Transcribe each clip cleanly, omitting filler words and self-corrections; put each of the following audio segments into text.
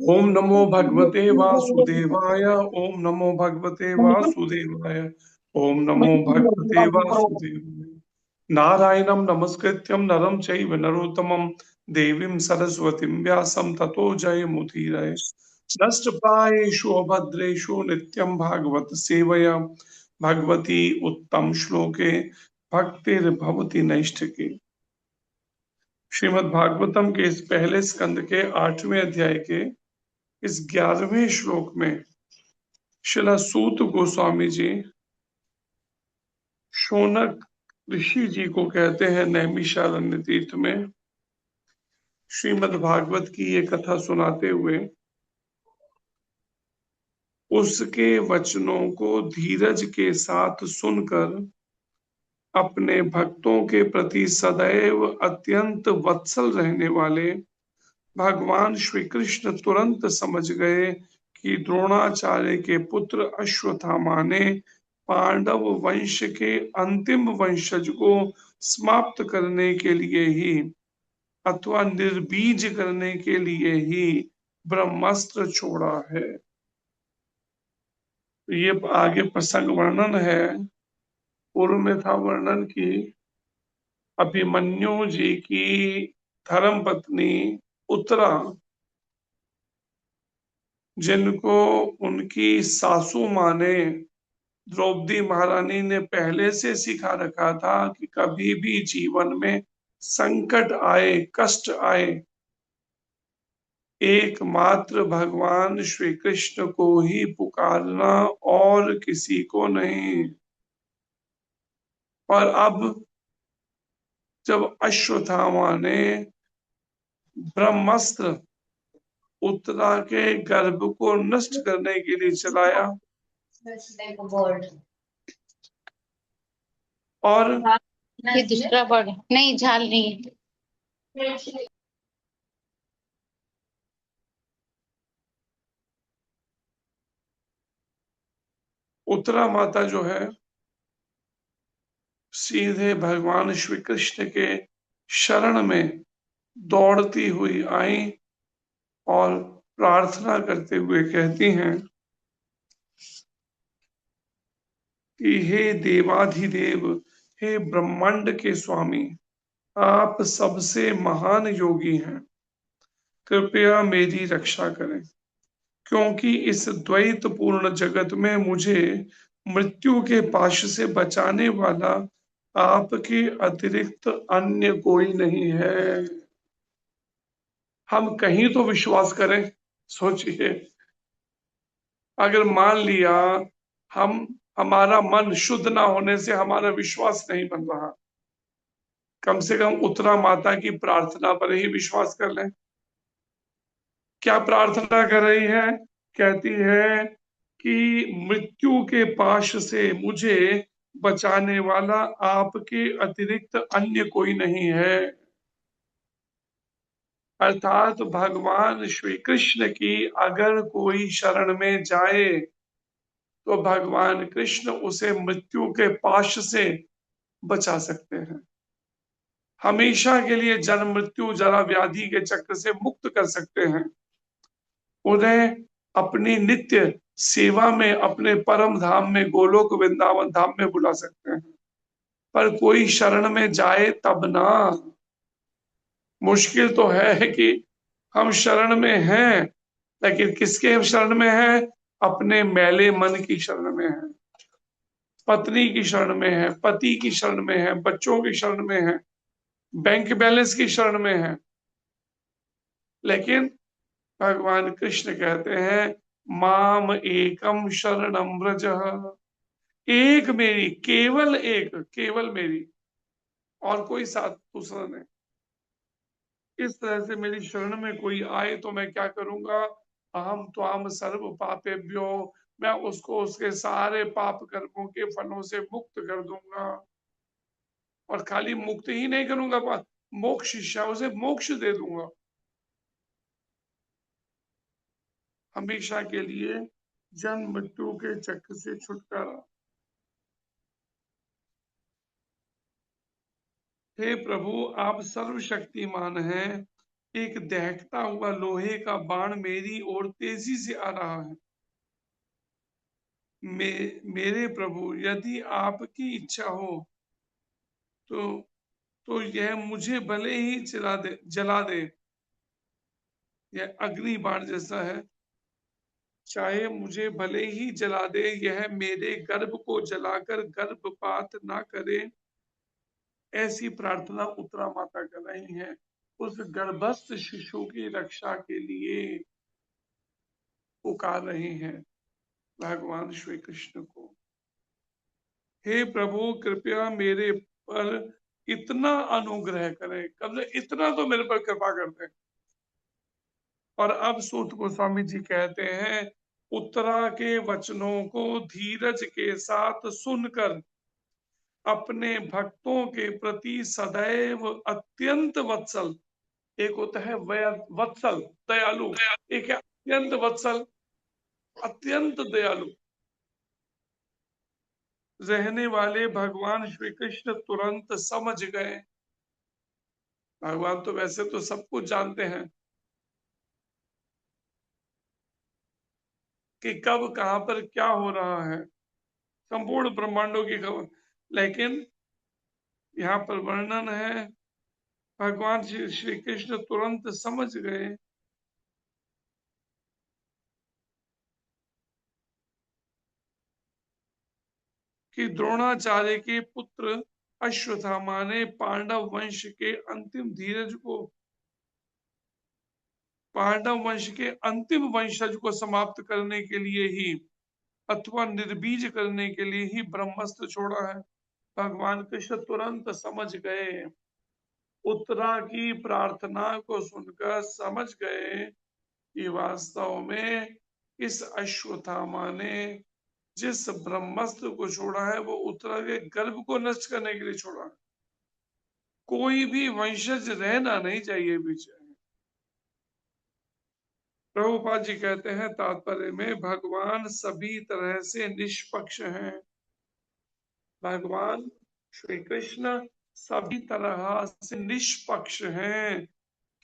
ओम नमो भगवते वासुदेवाय। ओम नमो भगवते वासुदेवाय। ओम नमो भगवते वासुदेवाय। नारायणं नमस्कृत्यं नरं चैव नरोत्तमं देवीं सरस्वतीं व्यासं ततो जयमुदीरये। नष्टप्रायेषु अभद्रेषु नित्यं भागवत सेवया भगवती उत्तम श्लोके भक्तिर्भवति नैष्ठिकी। श्रीमद् भागवतम के इस पहले स्कंद के 8वें अध्याय के इस 11वें श्लोक में श्रील सूत गोस्वामी जी शौनक ऋषि जी को कहते हैं नैमिषारण्य तीर्थ में श्रीमद् भागवत की ये कथा सुनाते हुए उसके वचनों को धीरज के साथ सुनकर अपने भक्तों के प्रति सदैव अत्यंत वत्सल रहने वाले भगवान श्री कृष्ण तुरंत समझ गए कि द्रोणाचार्य के पुत्र अश्वत्थामा ने पांडव वंश के अंतिम वंशज को समाप्त करने के लिए ही अथवा निर्बीज करने के लिए ही ब्रह्मास्त्र छोड़ा है। ये आगे प्रसंग वर्णन है। पूर्व में था वर्णन की अभिमन्यु जी की धर्म पत्नी उत्तरा, जिनको उनकी सासू माँ ने द्रौपदी महारानी ने पहले से सिखा रखा था कि कभी भी जीवन में संकट आए, कष्ट आए, एकमात्र भगवान श्री कृष्ण को ही पुकारना और किसी को नहीं। और अब जब अश्वत्थामा ने ब्रह्मास्त्र उत्तरा के गर्भ को नष्ट करने के लिए चलाया और ये दूसरा बर्ड नहीं, झाल नहीं है। उत्तरा माता जो है सीधे भगवान श्री कृष्ण के शरण में दौड़ती हुई आई और प्रार्थना करते हुए कहती हैं कि हे देवाधिदेव, हे ब्रह्मांड के स्वामी, आप सबसे महान योगी हैं, कृपया मेरी रक्षा करें, क्योंकि इस द्वैत पूर्ण जगत में मुझे मृत्यु के पाश से बचाने वाला आपके अतिरिक्त अन्य कोई नहीं है। हम कहीं तो विश्वास करें। सोचिए, अगर मान लिया हम हमारा मन शुद्ध ना होने से हमारा विश्वास नहीं बन रहा, कम से कम उत्तरा माता की प्रार्थना पर ही विश्वास कर लें। क्या प्रार्थना कर रही है? कहती है कि मृत्यु के पाश से मुझे बचाने वाला आपके अतिरिक्त अन्य कोई नहीं है। अर्थात भगवान श्री कृष्ण की अगर कोई शरण में जाए तो भगवान कृष्ण उसे मृत्यु के पाश से बचा सकते हैं, हमेशा के लिए जन्म मृत्यु जरा व्याधि के चक्र से मुक्त कर सकते हैं, उन्हें अपनी नित्य सेवा में अपने परम धाम में गोलोक वृंदावन धाम में बुला सकते हैं। पर कोई शरण में जाए तब ना। मुश्किल तो है कि हम शरण में हैं, लेकिन किसके शरण में है? अपने मैले मन की शरण में है, पत्नी की शरण में है, पति की शरण में है, बच्चों की शरण में है, बैंक बैलेंस की शरण में है। लेकिन भगवान कृष्ण कहते हैं माम एकम शरणम व्रज, एक मेरी, केवल एक, केवल मेरी, और कोई साथ दूसरा नहीं। इस तरह से मेरी शरण में कोई आए तो मैं क्या करूंगा? अहम त्वाम सर्व पापेभ्यो, मैं उसको उसके सारे पाप कर्मों के फलों से मुक्त कर दूंगा। और खाली मुक्त ही नहीं करूंगा, मोक्ष शिक्षा उसे मोक्ष दे दूंगा, हमेशा के लिए जन्म मृत्यु के चक्र से छुटकारा। हे प्रभु, आप सर्वशक्तिमान हैं, एक दहकता हुआ लोहे का बाण मेरी ओर तेजी से आ रहा है। मेरे प्रभु, यदि आपकी इच्छा हो तो यह मुझे भले ही जला दे। यह अग्नि बाण जैसा है, चाहे मुझे भले ही जला दे, यह मेरे गर्भ को जलाकर गर्भपात ना करे। ऐसी प्रार्थना उत्तरा माता कर रही है उस गर्भस्थ शिशु की रक्षा के लिए, पुकार रही हैं भगवान श्री कृष्ण को। हे प्रभु, कृपया मेरे पर इतना अनुग्रह करें, कम से इतना तो मेरे पर कृपा कर दें। और अब सूत गोस्वामी जी कहते हैं, उत्तरा के वचनों को धीरज के साथ सुनकर अपने भक्तों के प्रति सदैव अत्यंत वत्सल, एक होता है वत्सल दयालु, एक है अत्यंत वत्सल, अत्यंत दयालु रहने वाले भगवान श्री कृष्ण तुरंत समझ गए। भगवान तो वैसे तो सब कुछ जानते हैं कि कब कहां पर क्या हो रहा है, संपूर्ण ब्रह्मांडों की खबर। लेकिन यहाँ पर वर्णन है, भगवान श्री श्री कृष्ण तुरंत समझ गए कि द्रोणाचार्य के पुत्र अश्वत्थामा ने पांडव वंश के अंतिम धीरज को, पांडव वंश के अंतिम वंशज को समाप्त करने के लिए ही अथवा निर्बीज करने के लिए ही ब्रह्मास्त्र छोड़ा है। भगवान कृष्ण तुरंत समझ गए, उत्तरा की प्रार्थना को सुनकर समझ गए कि वास्तव में इस अश्वत्थामा ने जिस ब्रह्मास्त्र को छोड़ा है वो उत्तरा के गर्भ को नष्ट करने के लिए छोड़ा है। कोई भी वंशज रहना नहीं चाहिए पीछे। प्रभुपाद जी कहते हैं तात्पर्य में, भगवान सभी तरह से निष्पक्ष हैं। भगवान श्री कृष्ण सभी तरह से निष्पक्ष हैं,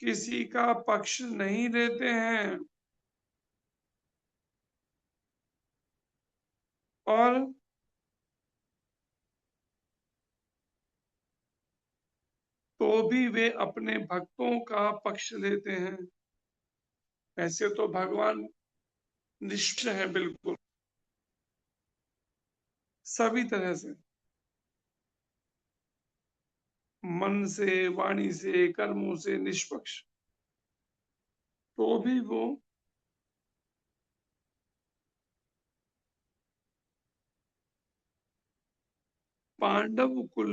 किसी का पक्ष नहीं लेते हैं। और तो भी वे अपने भक्तों का पक्ष लेते हैं। ऐसे तो भगवान निष्पक्ष है बिल्कुल, सभी तरह से, मन से, वाणी से, कर्मों से निष्पक्ष। तो भी वो पांडव कुल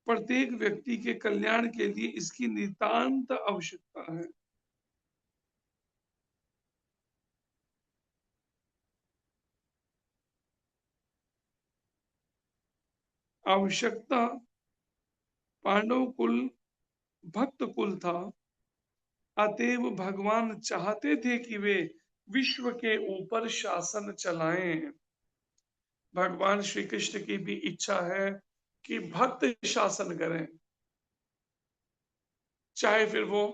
प्रत्येक व्यक्ति के कल्याण के लिए इसकी नितांत आवश्यकता है। आवश्यकता, पांडव कुल भक्त कुल था, अतएव भगवान चाहते थे कि वे विश्व के ऊपर शासन चलाएं। भगवान श्री कृष्ण की भी इच्छा है कि भक्त शासन करें, चाहे फिर वो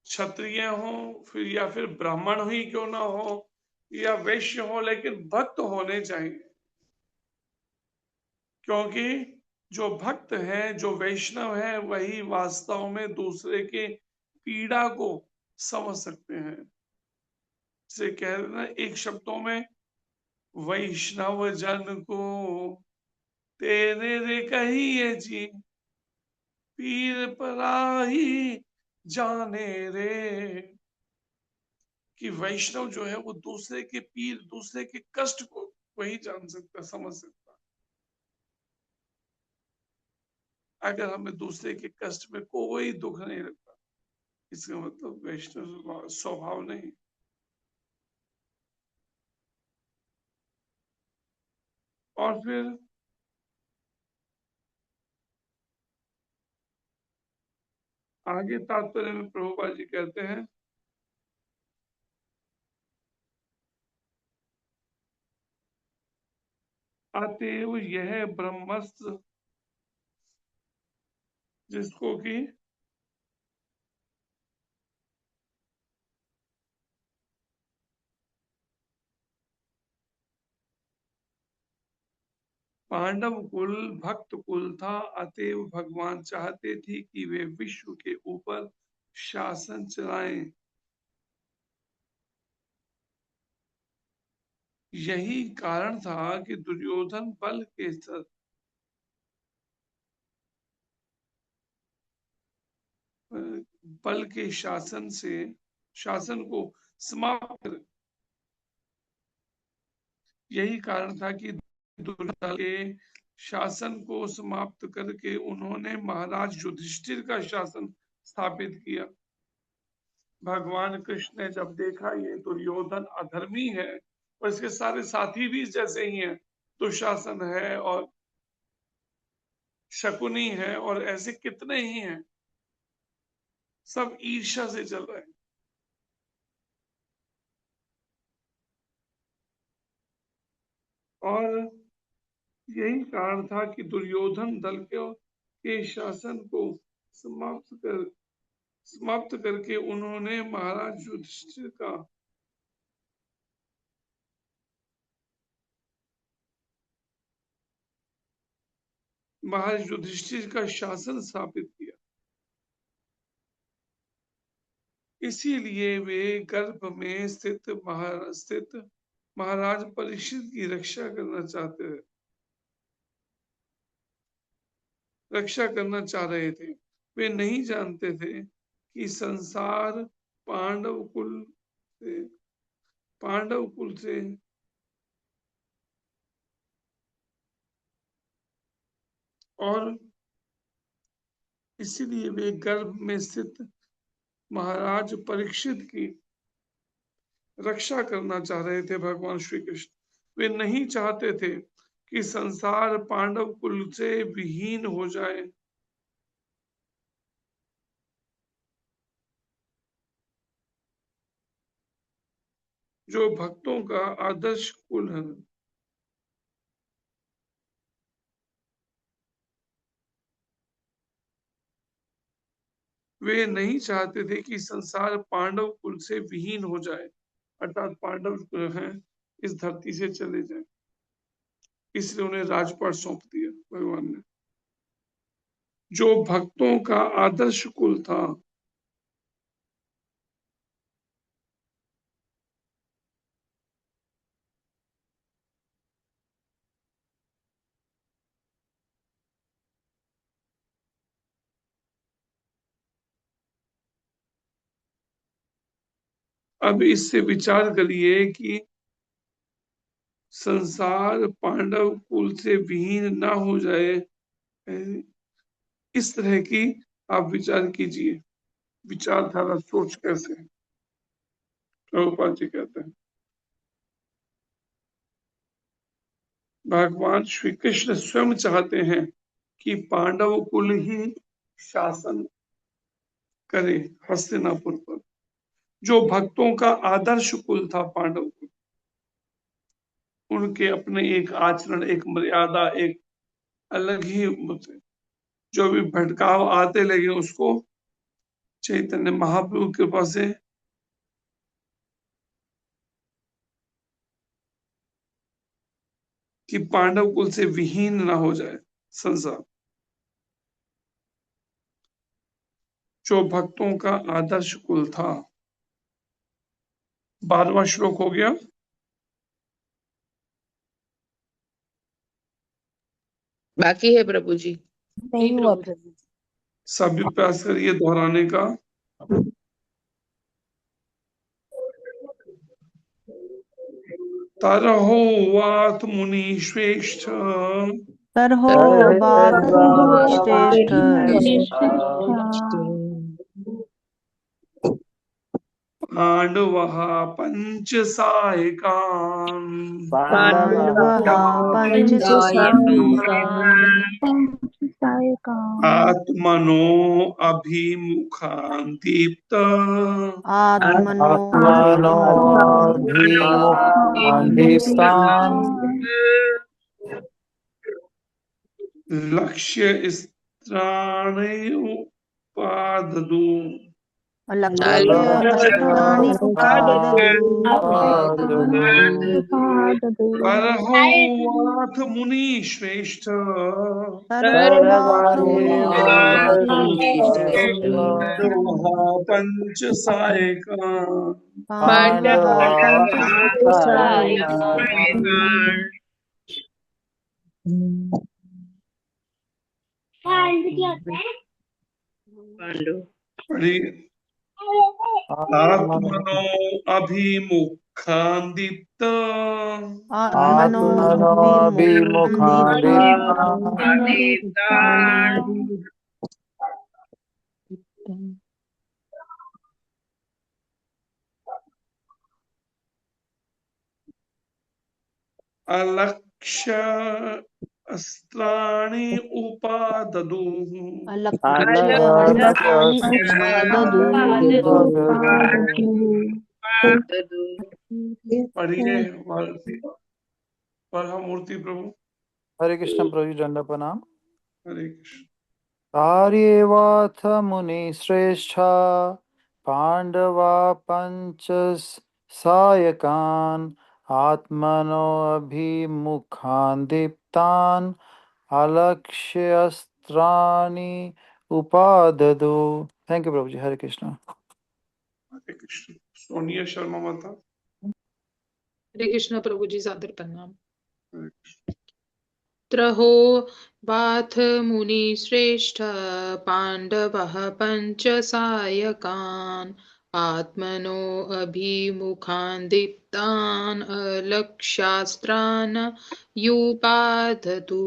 क्षत्रिय हो, फिर या फिर ब्राह्मण ही क्यों ना हो, या वैश्य हो, लेकिन भक्त होने चाहिए। क्योंकि जो भक्त है, जो वैष्णव है, वही वास्तव में दूसरे के पीड़ा को समझ सकते हैं। से कह देना एक शब्दों में, वैष्णव जन को तेरे रे कहिए जी, पीर पराही जाने रे। कि वैष्णव जो है वो दूसरे के पीर, दूसरे के कष्ट को वही जान सकता, समझ सकता। अगर हमें दूसरे के कष्ट में कोई दुख नहीं लगता, इसका मतलब वैष्णव स्वभाव नहीं। और फिर आगे तात्पर्य में प्रभुपाद जी कहते हैं, अतएव यह ब्रह्मस्त्र, जिसको कि पांडव कुल भक्त कुल था, अतएव भगवान चाहते थे कि वे विश्व के ऊपर शासन चलाएं। यही कारण था कि दुर्योधन बल के शासन को समाप्त कर, यही कारण था कि दुर्योधन के शासन को समाप्त करके उन्होंने महाराज युधिष्ठिर का शासन स्थापित किया। भगवान कृष्ण ने जब देखा ये दुर्योधन अधर्मी है और इसके सारे साथी भी जैसे ही हैं, दुशासन है और शकुनी है और ऐसे कितने ही हैं, सब ईर्ष्या से चल रहे हैं। और यही कारण था कि दुर्योधन दल के शासन को समाप्त करके उन्होंने महाराज युधिष्ठिर का शासन स्थापित किया। इसीलिए वे गर्भ में स्थित महाराज परीक्षित की रक्षा करना चाह रहे थे। वे नहीं जानते थे कि संसार पांडव कुल से और इसीलिए वे गर्भ में स्थित महाराज परीक्षित की रक्षा करना चाह रहे थे। भगवान श्री कृष्ण वे नहीं चाहते थे कि संसार पांडव कुल से विहीन हो जाए। जो भक्तों का आदर्श कुल है, वे नहीं चाहते थे कि संसार पांडव कुल से विहीन हो जाए, अर्थात पांडव जो हैं इस धरती से चले जाए। इसलिए उन्हें राजपाट सौंप दिया भगवान ने। जो भक्तों का आदर्श कुल था, अब इससे विचार करिए कि संसार पांडव कुल से विहीन ना हो जाए, इस तरह की आप विचार कीजिए। विचारधारा सोच कैसे है? प्रभुपाद जी कहते हैं भगवान श्री कृष्ण स्वयं चाहते हैं कि पांडव कुल ही शासन करे हस्तिनापुर पर। जो भक्तों का आदर्श कुल था पांडव कुल, उनके अपने एक आचरण, एक मर्यादा, एक अलग ही जो भी भटकाव आते लगे उसको चैतन्य महाप्रभु की कृपा से कि पांडव कुल से विहीन ना हो जाए संसार। जो भक्तों का आदर्श कुल था। 12वां श्लोक हो गया। बाकी है प्रभु जी। नहीं हुआ प्रभु। सभी प्रयास करिए दोहराने का। तरहो वात मुनि श्रेष्ठ तरहो बात श्रेष्ठ पांडवः पंच सायकान् पांडवः आत्मनो अभिमुखान् दीप्त आत्मनो लक्ष्य स्त्राणुपाददु अलक्ष्य अस्त्राणि उपाददु सर्वोऽथ मुनि श्रेष्ठ सर्वात् मुनिश्रेष्ठ पंच सायका आत्मनो अभिमुखान्दित अलक्ष्य अस्त्राणि उपाददु पढ़िए मूर्ति प्रभु। हरे कृष्ण प्रभु जी, दंड प्रणाम। हरे कृष्ण। कार्यवाथ मुनि श्रेष्ठ पांडवा पंच सायकान आत्मनो अभिमुखान दीप्तान अलक्ष्य अस्त्राणि उपाददु। थैंक यू प्रभु जी। हरे कृष्ण। हरे कृष्ण। सोनिया शर्मा माता। हरे कृष्ण प्रभु जी, सादर प्रणाम। हरे कृष्ण। त्रहो बाथ मुनि श्रेष्ठ पांडवः पंच सायकान् आत्मनो अभिमुखान् दीप्तान् अलक्ष्यास्त्रान् युपादतु।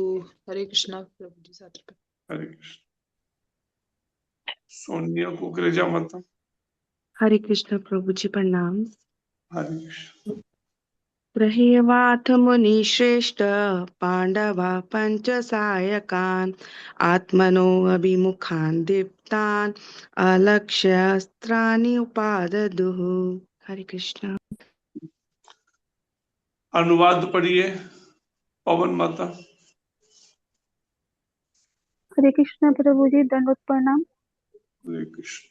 हरे कृष्ण प्रभु जी, सादर प्रणाम। हरे कृष्ण। सोनिया कुकरेजा माता। हरे कृष्ण प्रभु जी, प्रणाम। हरे कृष्ण। गृह्यवाथ मुनि श्रेष्ठ पांडवा पंच सायकान् आत्मनो अभिमुखान् दीप्तान् अलक्ष्य अस्त्राणि उपाददुः। हरे कृष्ण। अनुवाद पढ़िए पवन माता। हरे कृष्ण प्रभु जी, दंडवत प्रणाम। हरे कृष्ण।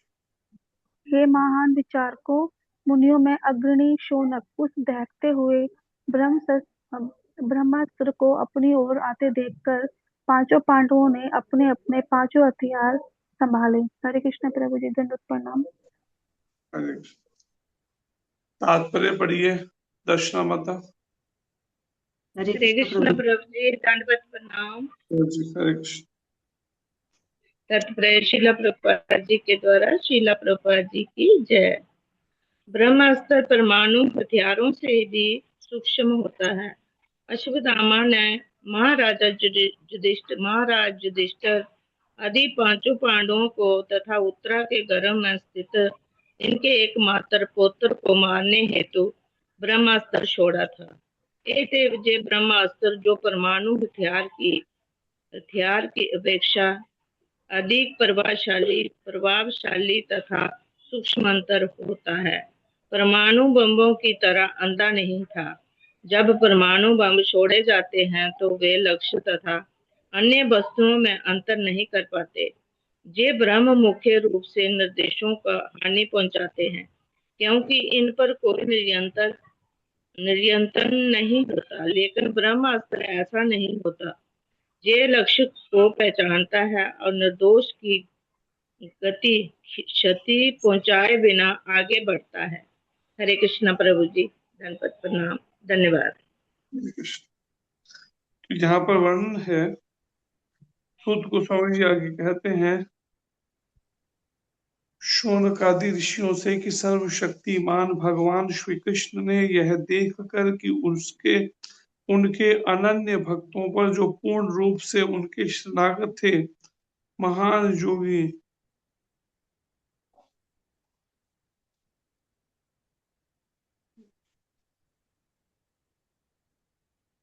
हे महान विचारकों, मुनियों में अग्रणी शौनक उस दहकते हुए ब्रह्मास्त्र को अपनी ओर आते देखकर पांचों पांडवों ने अपने अपने पांचों हथियार संभाले। हरे कृष्ण प्रभु जी, दंडवत प्रणाम। हरे कृष्ण। तात्पर्य पढ़िए दर्शना माता। हरे कृष्ण प्रभु जी, दंडवत प्रणाम। हरे कृष्ण। तत्पर्य शीला प्रभुपाद जी के द्वारा शीला प्रभुपाद जी की जय। ब्रह्मास्त्र परमाणु हथियारों से भी सूक्ष्म होता है। अश्वत्थामा ने महाराज युधिष्ठिर आदि पांचों पांडवों को तथा उत्तरा के गर्भ में स्थित इनके एकमात्र पुत्र को मारने हेतु ब्रह्मास्त्र छोड़ा था। एतेव जे ब्रह्मास्त्र जो परमाणु हथियार की अपेक्षा अधिक प्रभावशाली तथा सूक्ष्मतर होता है, परमाणु बमों की तरह अंधा नहीं था। जब परमाणु बम छोड़े जाते हैं तो वे लक्ष्य तथा अन्य वस्तुओं में अंतर नहीं कर पाते। ये ब्रह्म मुख्य रूप से निर्देशों का हानि पहुंचाते हैं, क्योंकि इन पर कोई नियंत्रण नहीं होता। लेकिन ब्रह्मास्त्र ऐसा नहीं होता। ये लक्ष्य को पहचानता है और निर्दोष की क्षति पहुंचाए बिना आगे बढ़ता है। हरे कृष्ण प्रभु जी, धन्यवाद प्रणाम, धन्यवाद। हरे कृष्ण। तो यहाँ पर वर्णन है, सूत गोस्वामी जी आगे कहते हैं शौनकादि ऋषियों से कि सर्वशक्तिमान भगवान श्री कृष्ण ने यह देखकर कि उनके अनन्य भक्तों पर जो पूर्ण रूप से उनके शरणागत थे, महान योगी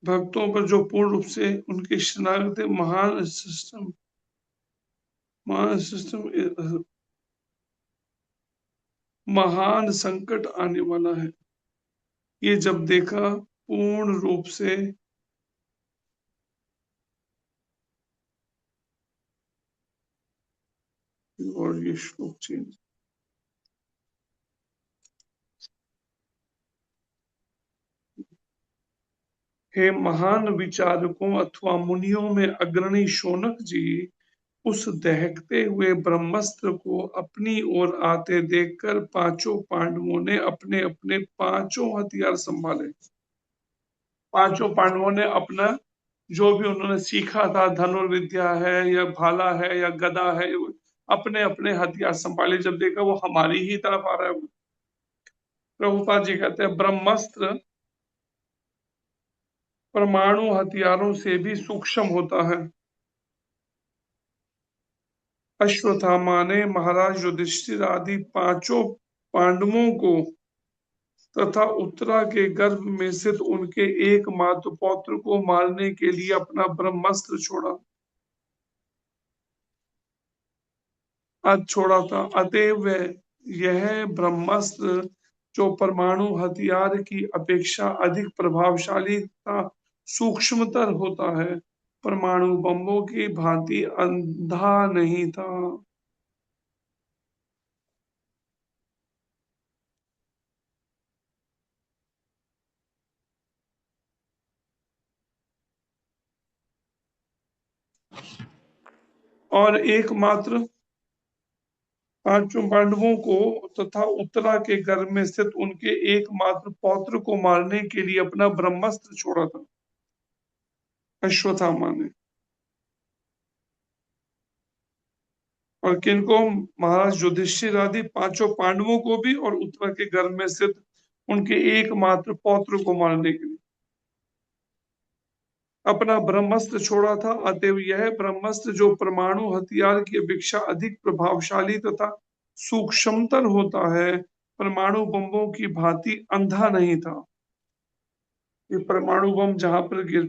भक्तों पर जो पूर्ण रूप से उनके शरणागत थे, महान संकट आने वाला है। ये जब देखा पूर्ण रूप से और ये श्लोक चेंज हे महान विचारकों अथवा मुनियों में अग्रणी शौनक जी, उस दहकते हुए ब्रह्मास्त्र को अपनी ओर आते देखकर पांचों पांडवों ने अपने अपने पांचों हथियार संभाले। पांचों पांडवों ने अपना जो भी उन्होंने सीखा था, धनुर्विद्या है या भाला है या गदा है, अपने अपने हथियार संभाले। जब देखा वो हमारी ही तरफ आ रहा है, प्रभुपाद जी कहते हैं ब्रह्मास्त्र परमाणु हथियारों से भी सूक्ष्म होता है। अश्वत्थामा ने महाराज युधिष्ठिर आदि पांचों पांडवों को तथा उत्तरा के गर्भ में स्थित उनके एकमात्र पौत्र को मारने के लिए अपना ब्रह्मास्त्र छोड़ा था। अतएव यह ब्रह्मास्त्र जो परमाणु हथियार की अपेक्षा अधिक प्रभावशाली तथा सूक्ष्मतर होता है, परमाणु बमों की भांति अंधा नहीं था। और एकमात्र पांचों पांडवों को तथा उत्तरा के गर्भ में स्थित उनके एकमात्र पौत्र को मारने के लिए अपना ब्रह्मास्त्र छोड़ा था अश्वत्थामा ने। और किनको? महाराज युधिष्ठिर आदि पांचों पांडवों को भी और उत्तरा के गर्भ में स्थित उनके एकमात्र पौत्र को मारने के लिए अपना ब्रह्मास्त्र छोड़ा था। अतएव यह ब्रह्मास्त्र जो परमाणु हथियार की अपेक्षा अधिक प्रभावशाली तथा सूक्ष्मतर होता है, परमाणु बमों की भांति अंधा नहीं था। ये परमाणु बम जहां पर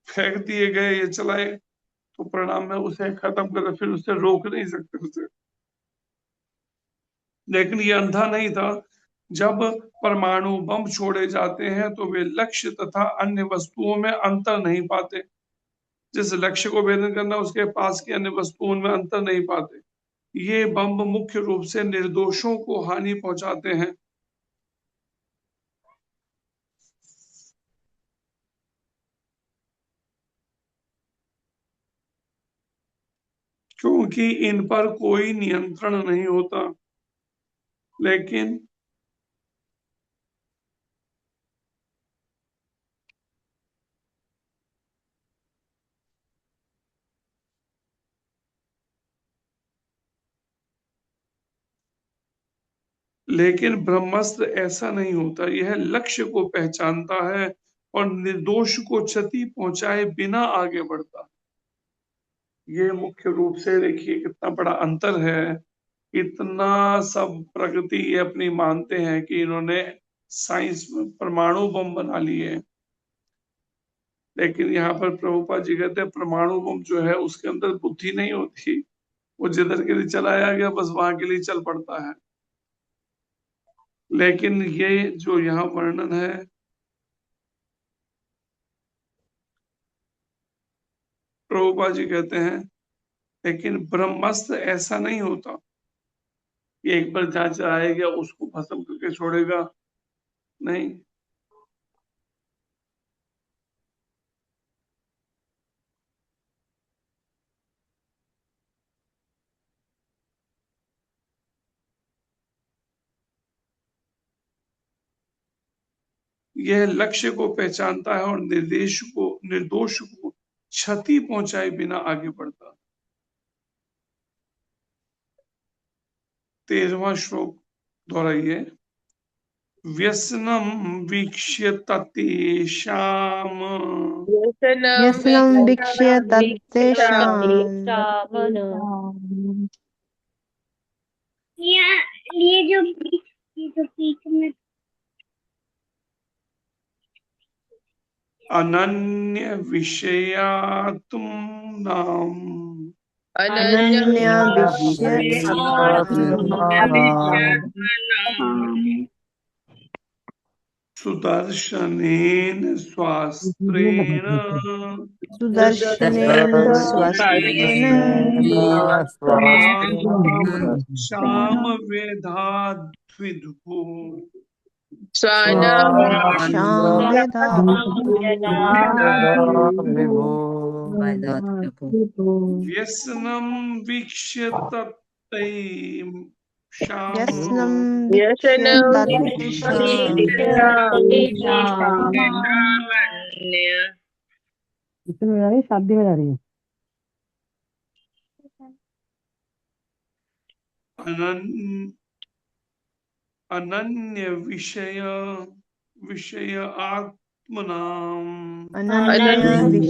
फेंक दिए गए, ये चलाए, तो परिणाम में उसे खत्म कर, फिर उसे रोक नहीं सकते उसे। लेकिन ये अंधा नहीं था। जब परमाणु बम छोड़े जाते हैं तो वे लक्ष्य तथा अन्य वस्तुओं में अंतर नहीं पाते। जिस लक्ष्य को भेदन करना, उसके पास की अन्य वस्तुओं में अंतर नहीं पाते। ये बम मुख्य रूप से निर्दोषों को हानि पहुंचाते हैं। क्योंकि इन पर कोई नियंत्रण नहीं होता। लेकिन ब्रह्मास्त्र ऐसा नहीं होता। यह लक्ष्य को पहचानता है और निर्दोष को क्षति पहुंचाए बिना आगे बढ़ता है। ये मुख्य रूप से देखिए कितना बड़ा अंतर है। इतना सब प्रगति ये अपनी मानते हैं कि इन्होंने साइंस में परमाणु बम बना लिए, लेकिन यहाँ पर प्रभुपाद जी कहते हैं परमाणु बम जो है उसके अंदर बुद्धि नहीं होती, वो जिधर के लिए चलाया गया बस वहां के लिए चल पड़ता है। लेकिन ये जो यहाँ वर्णन है, प्रभुपाद जी कहते हैं लेकिन ब्रह्मास्त्र ऐसा नहीं होता कि एक बार जहां चलाएगा उसको भस्म करके छोड़ेगा, नहीं। यह लक्ष्य को पहचानता है और निर्दोष को क्षति पहुंचाए बिना आगे बढ़ता। 13वां श्लोक दोहराइए। व्यसनम वीक्ष्य तत्तेषाम् व्यसनं वीक्ष्य तत्तेषाम् ये जो पीठ में अनन्य विषयात्मनाम् अनन्या सुदर्शनेन स्वास्त्रेण श्याम वेदाद्विदुः। स्वानां विभु व्यसनं वीक्ष्य व्यसनं तत्तेषाम् वीक्ष्य व्यसनं तत्तेषाम् अनन्य विषय आत्मनाम अनन्य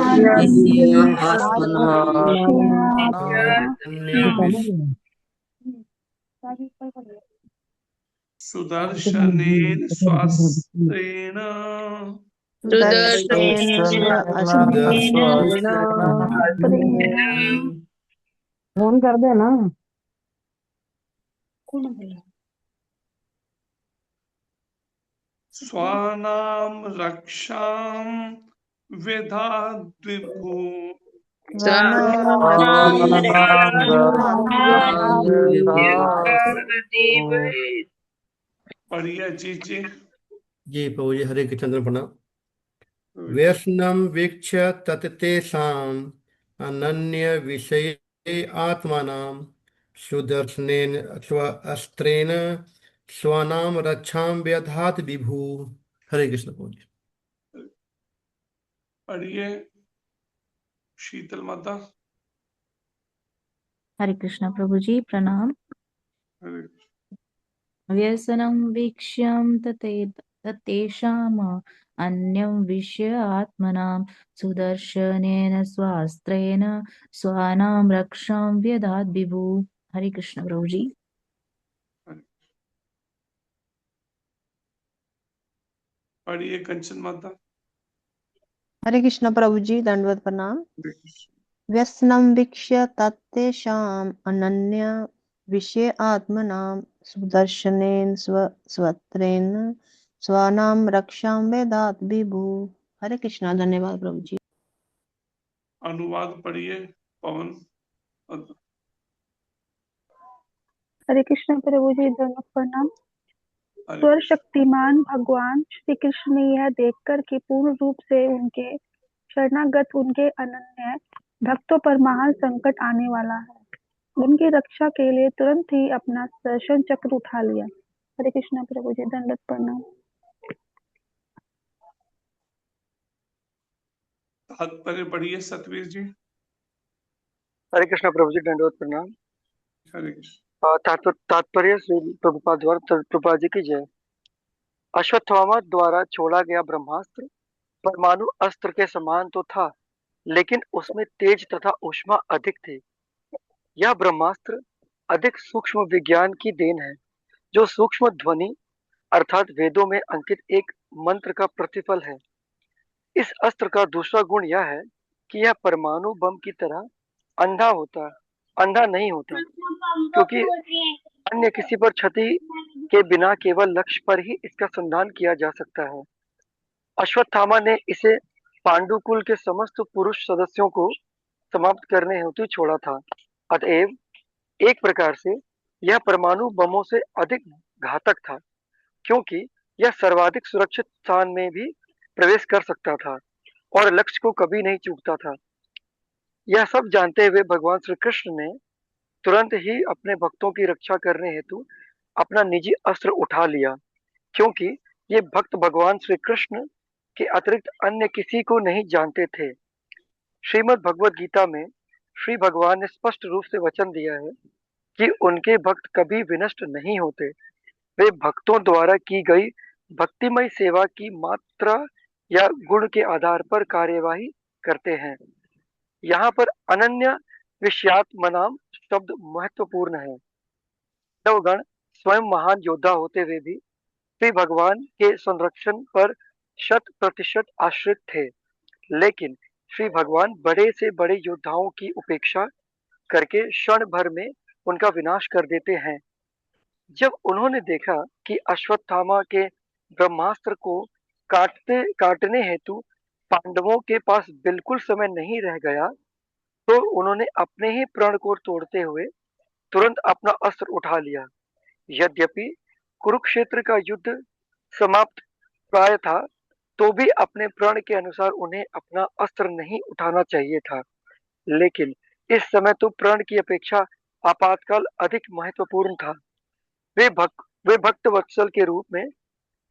सुदर्शनेन स्वास्त्रेण सुदर्शनेन फोन कर देना। स्वानाम रक्षाम वेदाद्विभु पढ़िए जी। जी प्रभु जी, हरे कृष्ण प्रणाम। व्यसनम वीक्ष्य तत्तेषाम् अनन्य विषये आत्मानां सुदर्शनेन अस्त्रेण स्वानाम रक्षां व्यधात विभु। हरे कृष्ण प्रभु जी। पढ़िए शीतल माता। हरे कृष्ण प्रभु जी प्रणाम। व्यसनं वीक्ष्यं तत्तेषाम् अन्यं विषय आत्मनां सुदर्शनेन स्वास्त्रेण स्वानां रक्षां व्यधात् विभु। हरे कृष्ण प्रभु जी। पढ़िए कंचन माता। हरे कृष्ण प्रभु जी, दंडवत प्रणाम। व्यसनं वीक्ष्य तत्तेषाम् अनन्य विषय आत्मनां सुदर्शनेन स्वस्त्रेण स्वानां रक्षां वेदात् विभु। हरे कृष्णा। धन्यवाद प्रभु जी। अनुवाद पढ़िए पवन। हरे कृष्ण प्रभु जी, दोनों प्रणाम। सर्वशक्तिमान भगवान श्री कृष्ण ने यह देखकर कि पूर्ण रूप से उनके शरणागत उनके अनन्य भक्तों पर महान संकट आने वाला है, उनकी रक्षा के लिए तुरंत ही अपना सुदर्शन चक्र उठा लिया। हरे कृष्ण प्रभु जी, दंडवत प्रणाम। तात्पर्य पढ़िए सतवीर जी। हरे कृष्ण प्रभु जी, दंडवत प्रणाम। हरे कृष्ण। तात्पर्य श्री प्रभुपाद द्वारा प्रभुपाद जी की जय। अश्वत्थामा द्वारा छोड़ा गया ब्रह्मास्त्र परमाणु अस्त्र के समान तो था, लेकिन उसमें तेज तथा ऊष्मा अधिक थी। यह ब्रह्मास्त्र अधिक सूक्ष्म विज्ञान की देन है, जो सूक्ष्म ध्वनि अर्थात वेदों में अंकित एक मंत्र का प्रतिफल है। इस अस्त्र का दूसरा गुण यह है कि यह परमाणु बम की तरह अंधा नहीं होता, क्योंकि अन्य किसी पर क्षति के बिना केवल लक्ष्य पर ही इसका संधान किया जा सकता है। अश्वत्थामा ने इसे पांडुकुल के समस्त पुरुष सदस्यों को समाप्त करने हेतु छोड़ा था। अतएव एक प्रकार से यह परमाणु बमों से अधिक घातक था, क्योंकि यह सर्वाधिक सुरक्षित स्थान में भी प्रवेश कर सकता था और लक्ष्य को कभी नहीं चूकता था। यह सब जानते हुए भगवान श्री कृष्ण ने तुरंत ही अपने भक्तों की रक्षा करने हेतु अपना निजी अस्त्र उठा लिया, क्योंकि ये भक्त भगवान श्री कृष्ण के अतिरिक्त अन्य किसी को नहीं जानते थे। श्रीमद् भगवद गीता में श्री भगवान ने स्पष्ट रूप से वचन दिया है कि उनके भक्त कभी विनष्ट नहीं होते। वे भक्तों द्वारा की गई भक्तिमय सेवा की मात्रा या गुण के आधार पर कार्यवाही करते हैं। यहाँ पर अनन्य विषयात्मनाम शब्द महत्वपूर्ण है। देवगण स्वयं महान योद्धा होते हुए भी श्री भगवान के संरक्षण पर 100% आश्रित थे, लेकिन श्री भगवान बड़े से बड़े योद्धाओं की उपेक्षा करके क्षण भर में उनका विनाश कर देते हैं। जब उन्होंने देखा कि अश्वत्थामा के ब्रह्मास्त्र को काटने हेतु पांडवों के पास बिल्कुल समय नहीं रह गया, तो उन्होंने अपने ही प्रण को तोड़ते हुए तुरंत अपना अस्त्र उठा लिया। यद्यपि कुरुक्षेत्र का युद्ध समाप्त प्राय था, तो भी अपने प्रण के अनुसार उन्हें अपना अस्त्र नहीं उठाना चाहिए था। लेकिन इस समय तो प्रण की अपेक्षा आपातकाल अधिक महत्वपूर्ण था। वे भक्त वत्सल के रूप में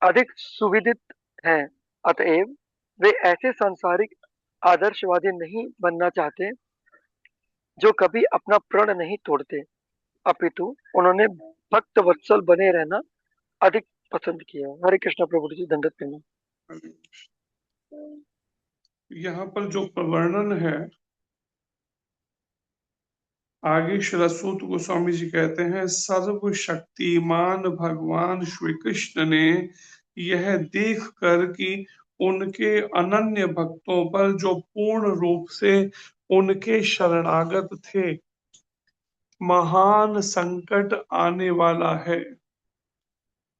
अधिक सुविदित हैं। अतएव वे ऐसे सांसारिक आदर्शवादी नहीं बनना चाहते जो कभी अपना प्रण नहीं तोड़ते, अपितु उन्होंने भक्त वत्सल बने रहना अधिक पसंद किया। हरे कृष्ण प्रभु जी, दंडवत प्रणाम। यहाँ पर जो वर्णन है, आगे श्रीसूत गोस्वामी जी कहते हैं, सर्वशक्तिमान भगवान श्री कृष्ण ने यह देख कर कि उनके अनन्य भक्तों पर जो पूर्ण रूप से उनके शरणागत थे, महान संकट आने वाला है,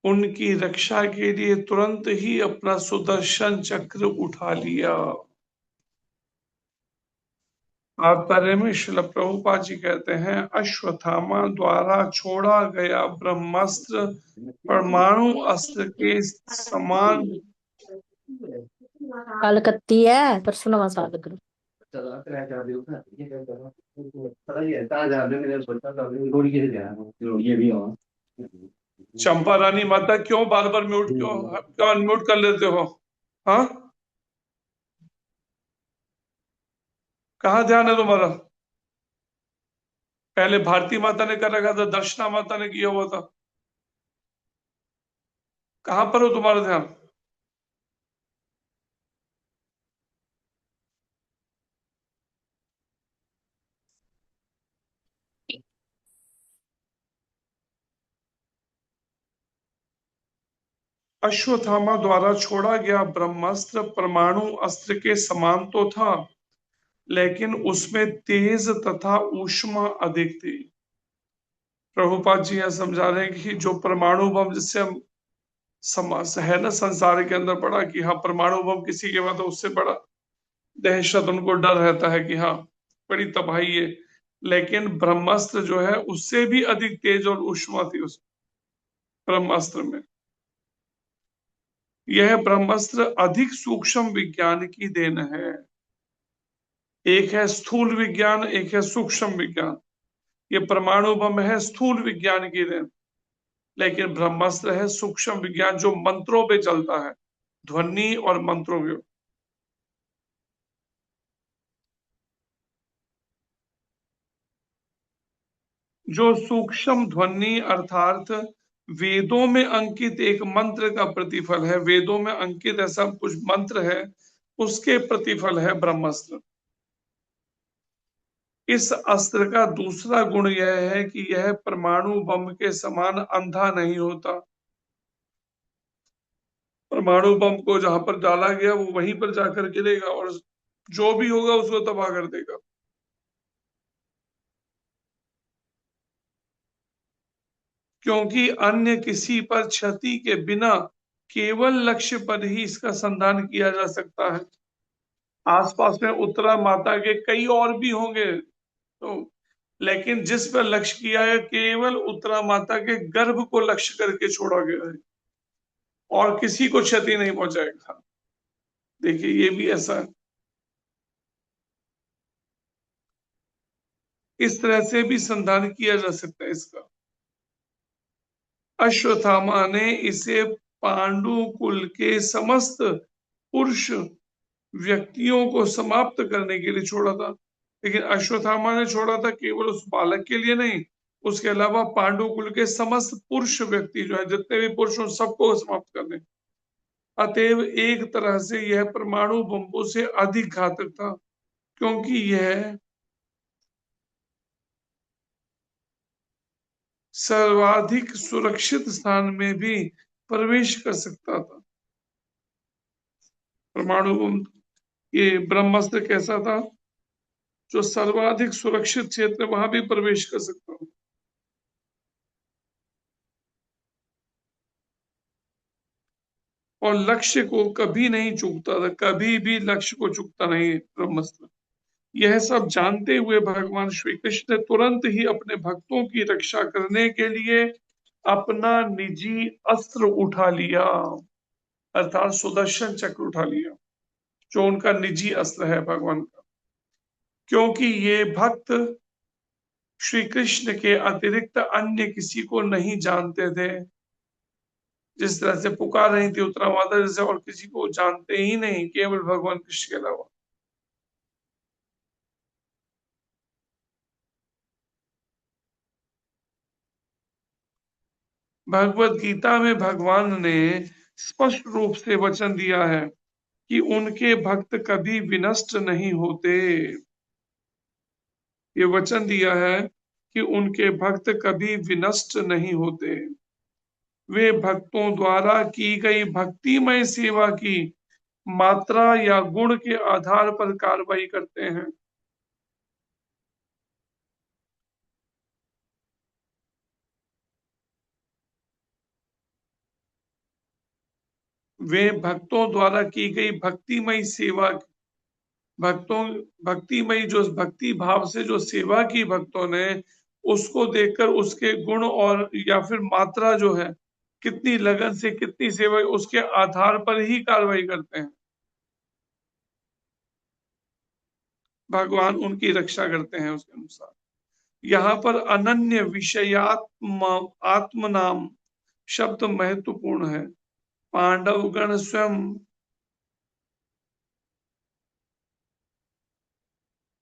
उनकी रक्षा के लिए तुरंत ही अपना सुदर्शन चक्र उठा लिया। तात्पर्य में श्रील प्रभुपाद जी कहते हैं, अश्वत्थामा द्वारा छोड़ा गया ब्रह्मास्त्र परमाणु अस्त्र के समान। कल कत्ती है परसों नवा साल करो। चंपा रानी माता, क्यों बार बार म्यूट, क्यों अनम्यूट कर लेते हो? हाँ, कहाँ ध्यान है तुम्हारा? पहले भारती माता ने कर रखा था, दर्शना माता ने किया हुआ था, कहाँ पर हो तुम्हारा ध्यान? अश्वत्थामा द्वारा छोड़ा गया ब्रह्मास्त्र परमाणु अस्त्र के समान तो था, लेकिन उसमें तेज तथा ऊष्मा अधिक थी। प्रभुपाद जी यह समझा रहे हैं कि जो परमाणु बम, जिससे हम है ना संसार के अंदर पड़ा कि हाँ परमाणु बम किसी के बाद उससे बड़ा दहशत, उनको डर रहता है कि हाँ बड़ी तबाही है, लेकिन ब्रह्मास्त्र जो है उससे भी अधिक तेज और ऊष्मा थी उस ब्रह्मास्त्र में। यह ब्रह्मास्त्र अधिक सूक्ष्म विज्ञान की देन है। एक है स्थूल विज्ञान, एक है सूक्ष्म विज्ञान। ये परमाणु बम है स्थूल विज्ञान की देन, लेकिन ब्रह्मास्त्र है सूक्ष्म विज्ञान जो मंत्रों पे चलता है, ध्वनि और मंत्रों के। जो सूक्ष्म ध्वनि अर्थात वेदों में अंकित एक मंत्र का प्रतिफल है, वेदों में अंकित ऐसा कुछ मंत्र है, उसके प्रतिफल है ब्रह्मास्त्र। इस अस्त्र का दूसरा गुण यह है कि यह परमाणु बम के समान अंधा नहीं होता। परमाणु बम को जहां पर डाला गया वो वहीं पर जाकर गिरेगा और जो भी होगा उसको तबाह कर देगा। क्योंकि अन्य किसी पर क्षति के बिना केवल लक्ष्य पर ही इसका संधान किया जा सकता है। आसपास में उत्तरा माता के कई और भी होंगे तो, लेकिन जिस पर लक्ष्य किया है केवल उत्तरा माता के गर्भ को लक्ष्य करके छोड़ा गया है और किसी को क्षति नहीं पहुंचाएगा। देखिए ये भी ऐसा है, इस तरह से भी संधान किया जा सकता है इसका। अश्वत्थामा ने इसे पांडु कुल के समस्त पुरुष व्यक्तियों को समाप्त करने के लिए छोड़ा था, लेकिन अश्वत्थामा ने छोड़ा था केवल उस बालक के लिए नहीं, उसके अलावा पांडु कुल के समस्त पुरुष व्यक्ति जो है, जितने भी पुरुष उन सबको समाप्त करने। अतएव एक तरह से यह परमाणु बम्बों से अधिक घातक था, क्योंकि यह सर्वाधिक सुरक्षित स्थान में भी प्रवेश कर सकता था। परमाणु बम, ये ब्रह्मास्त्र कैसा था? जो सर्वाधिक सुरक्षित क्षेत्र वहां भी प्रवेश कर सकता हूं। और लक्ष्य को कभी नहीं चूकता था, कभी भी लक्ष्य को चूकता नहीं ब्रह्मास्त्र। यह सब जानते हुए भगवान श्री कृष्ण ने तुरंत ही अपने भक्तों की रक्षा करने के लिए अपना निजी अस्त्र उठा लिया, अर्थात सुदर्शन चक्र उठा लिया, जो उनका निजी अस्त्र है भगवान का, क्योंकि ये भक्त श्री कृष्ण के अतिरिक्त अन्य किसी को नहीं जानते थे। जिस तरह से पुकार रही थी उतना वादा, जैसे और किसी को जानते ही नहीं, केवल भगवान कृष्ण के अलावा। भगवत गीता में भगवान ने स्पष्ट रूप से वचन दिया है कि उनके भक्त कभी विनष्ट नहीं होते। ये वचन दिया है कि उनके भक्त कभी विनष्ट नहीं होते। वे भक्तों द्वारा की गई भक्तिमय सेवा की मात्रा या गुण के आधार पर कार्रवाई करते हैं। वे भक्तों द्वारा की गई भक्तिमय सेवा, भक्तिमय जो भक्ति भाव से जो सेवा की भक्तों ने, उसको देखकर उसके गुण और या फिर मात्रा जो है, कितनी लगन से कितनी सेवा, उसके आधार पर ही कार्रवाई करते हैं। भगवान उनकी रक्षा करते हैं उसके अनुसार। यहाँ पर अनन्य आत्म नाम शब्द महत्वपूर्ण है। पांडवगण स्वयं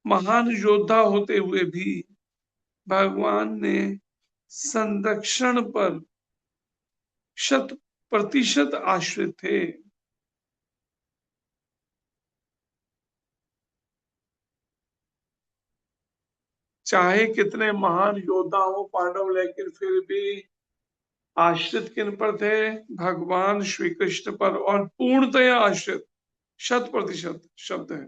महान योद्धा होते हुए भी भगवान ने संरक्षण पर 100% आश्रित थे। चाहे कितने महान योद्धा हो पांडव, लेकिन फिर भी आश्रित किन पर थे? भगवान श्री कृष्ण पर, और पूर्णतया आश्रित, 100% शब्द है।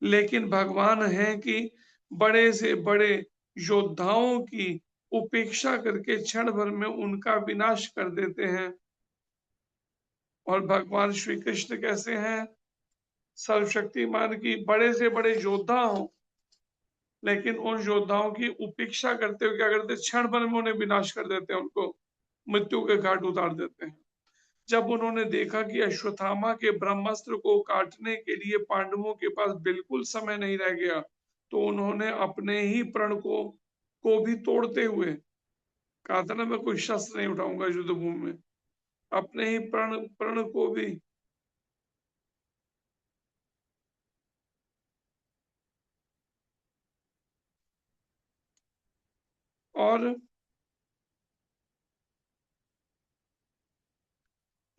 लेकिन भगवान है कि बड़े से बड़े योद्धाओं की उपेक्षा करके क्षण भर में उनका विनाश कर देते हैं। और भगवान श्री कृष्ण कैसे हैं? सर्वशक्तिमान की बड़े से बड़े योद्धा हो, लेकिन उन योद्धाओं की उपेक्षा करते हुए क्या करते? क्षण भर में उन्हें विनाश कर देते हैं, उनको मृत्यु के घाट उतार देते हैं। जब उन्होंने देखा कि अश्वत्थामा के ब्रह्मास्त्र को काटने के लिए पांडवों के पास बिल्कुल समय नहीं रह गया, तो उन्होंने अपने ही प्रण को भी तोड़ते हुए कहा था ना, मैं कोई शस्त्र नहीं उठाऊंगा युद्ध भूमि में, अपने ही प्रण को भी और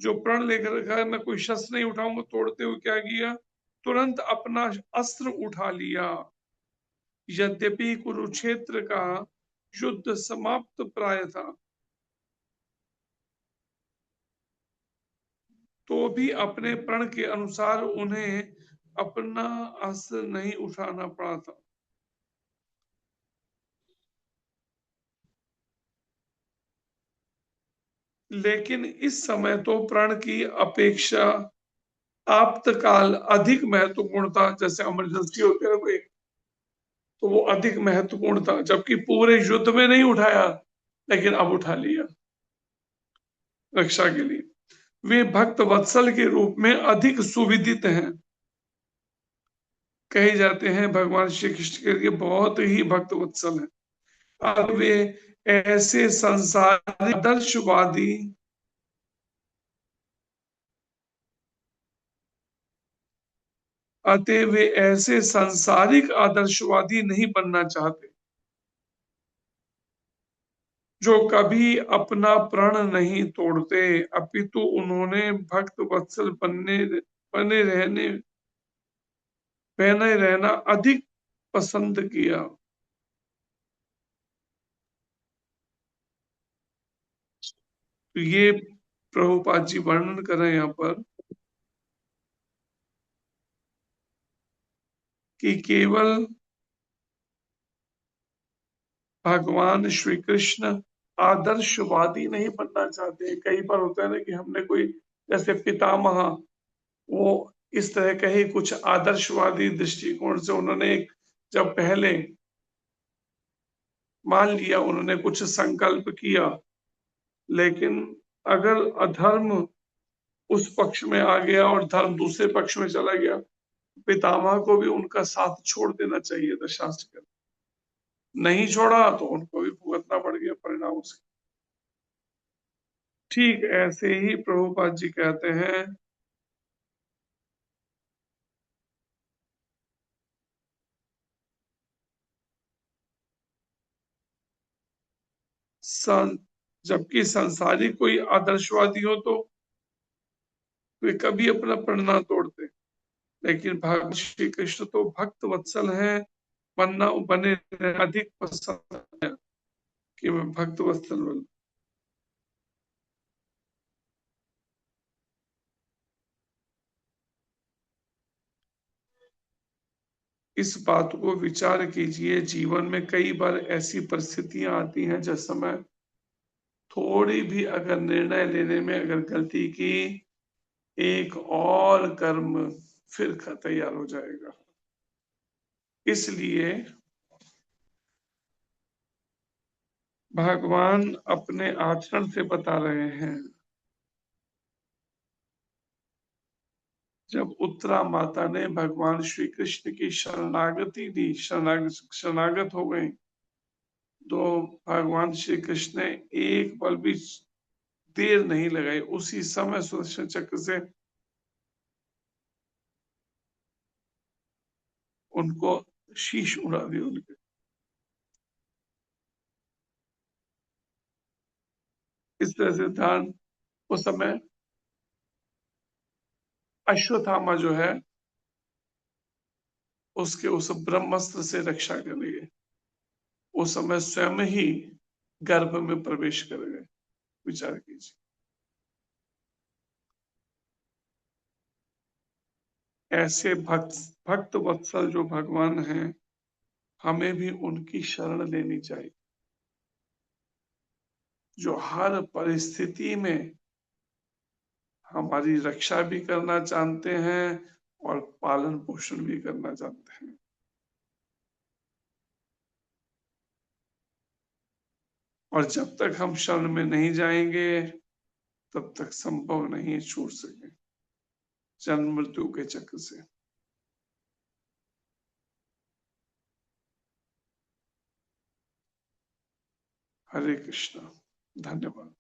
जो प्रण लेकर रखा है, मैं कोई शस्त्र नहीं उठाऊंगा, तोड़ते हुए क्या किया? तुरंत अपना अस्त्र उठा लिया। यद्यपि कुरुक्षेत्र का युद्ध समाप्त प्राय था, तो भी अपने प्रण के अनुसार उन्हें अपना अस्त्र नहीं उठाना पड़ा था। लेकिन इस समय तो प्रण की अपेक्षा आप्तकाल अधिक महत्वपूर्ण था। जैसे इमरजेंसी होती है कोई, तो वो अधिक महत्वपूर्ण था, जबकि पूरे युद्ध में नहीं उठाया, लेकिन अब उठा लिया रक्षा के लिए। वे भक्त वत्सल के रूप में अधिक सुविदित हैं। कहे जाते हैं भगवान श्री कृष्ण के लिए बहुत ही भक्त वत्सल है। अब वे ऐसे संसारिक आदर्शवादी अतः वे ऐसे सांसारिक आदर्शवादी नहीं बनना चाहते, जो कभी अपना प्रण नहीं तोड़ते, अपितु उन्होंने भक्त वत्सल बने रहना अधिक पसंद किया। तो ये प्रभुपाद जी वर्णन कर रहे हैं यहाँ पर कि केवल भगवान श्री कृष्ण आदर्शवादी नहीं बनना चाहते। कई बार होता है ना कि हमने कोई, जैसे पितामह, वो इस तरह का ही कुछ आदर्शवादी दृष्टिकोण से उन्होंने जब पहले मान लिया उन्होंने कुछ संकल्प किया, लेकिन अगर अधर्म उस पक्ष में आ गया और धर्म दूसरे पक्ष में चला गया, पितामह को भी उनका साथ छोड़ देना चाहिए था शास्त्र का। नहीं छोड़ा तो उनको भी भुगतना पड़ गया परिणाम उसके। ठीक ऐसे ही प्रभुपाद जी कहते हैं, जबकि संसारी कोई आदर्शवादी हो तो वे कभी अपना प्रण ना तोड़ते, लेकिन भगवान श्री कृष्ण तो भक्त वत्सल हैं, बनना बने अधिक पसंद है कि मैं भक्त वत्सल बनूं। इस बात को विचार कीजिए, जीवन में कई बार ऐसी परिस्थितियां आती हैं जिस समय थोड़ी भी अगर निर्णय लेने में अगर गलती की, एक और कर्म फिर तैयार हो जाएगा। इसलिए भगवान अपने आचरण से बता रहे हैं। जब उत्तरा माता ने भगवान श्री कृष्ण की शरणागति दी, शरणागत हो गई, तो भगवान श्री कृष्ण ने एक पल भी देर नहीं लगाई, उसी समय सुदर्शन चक्र से उनको शीश उड़ा दी उनके। इस तरह से ध्यान, उस समय अश्वत्थामा जो है उसके उस ब्रह्मास्त्र से रक्षा कर गए, उस समय स्वयं ही गर्भ में प्रवेश कर गए। विचार कीजिए, ऐसे भक्त वत्सल जो भगवान हैं, हमें भी उनकी शरण लेनी चाहिए, जो हर परिस्थिति में हमारी रक्षा भी करना जानते हैं और पालन पोषण भी करना जानते हैं। और जब तक हम शरण में नहीं जाएंगे तब तक संभव नहीं छूट सके जन्म मृत्यु के चक्र से। हरे कृष्णा। धन्यवाद।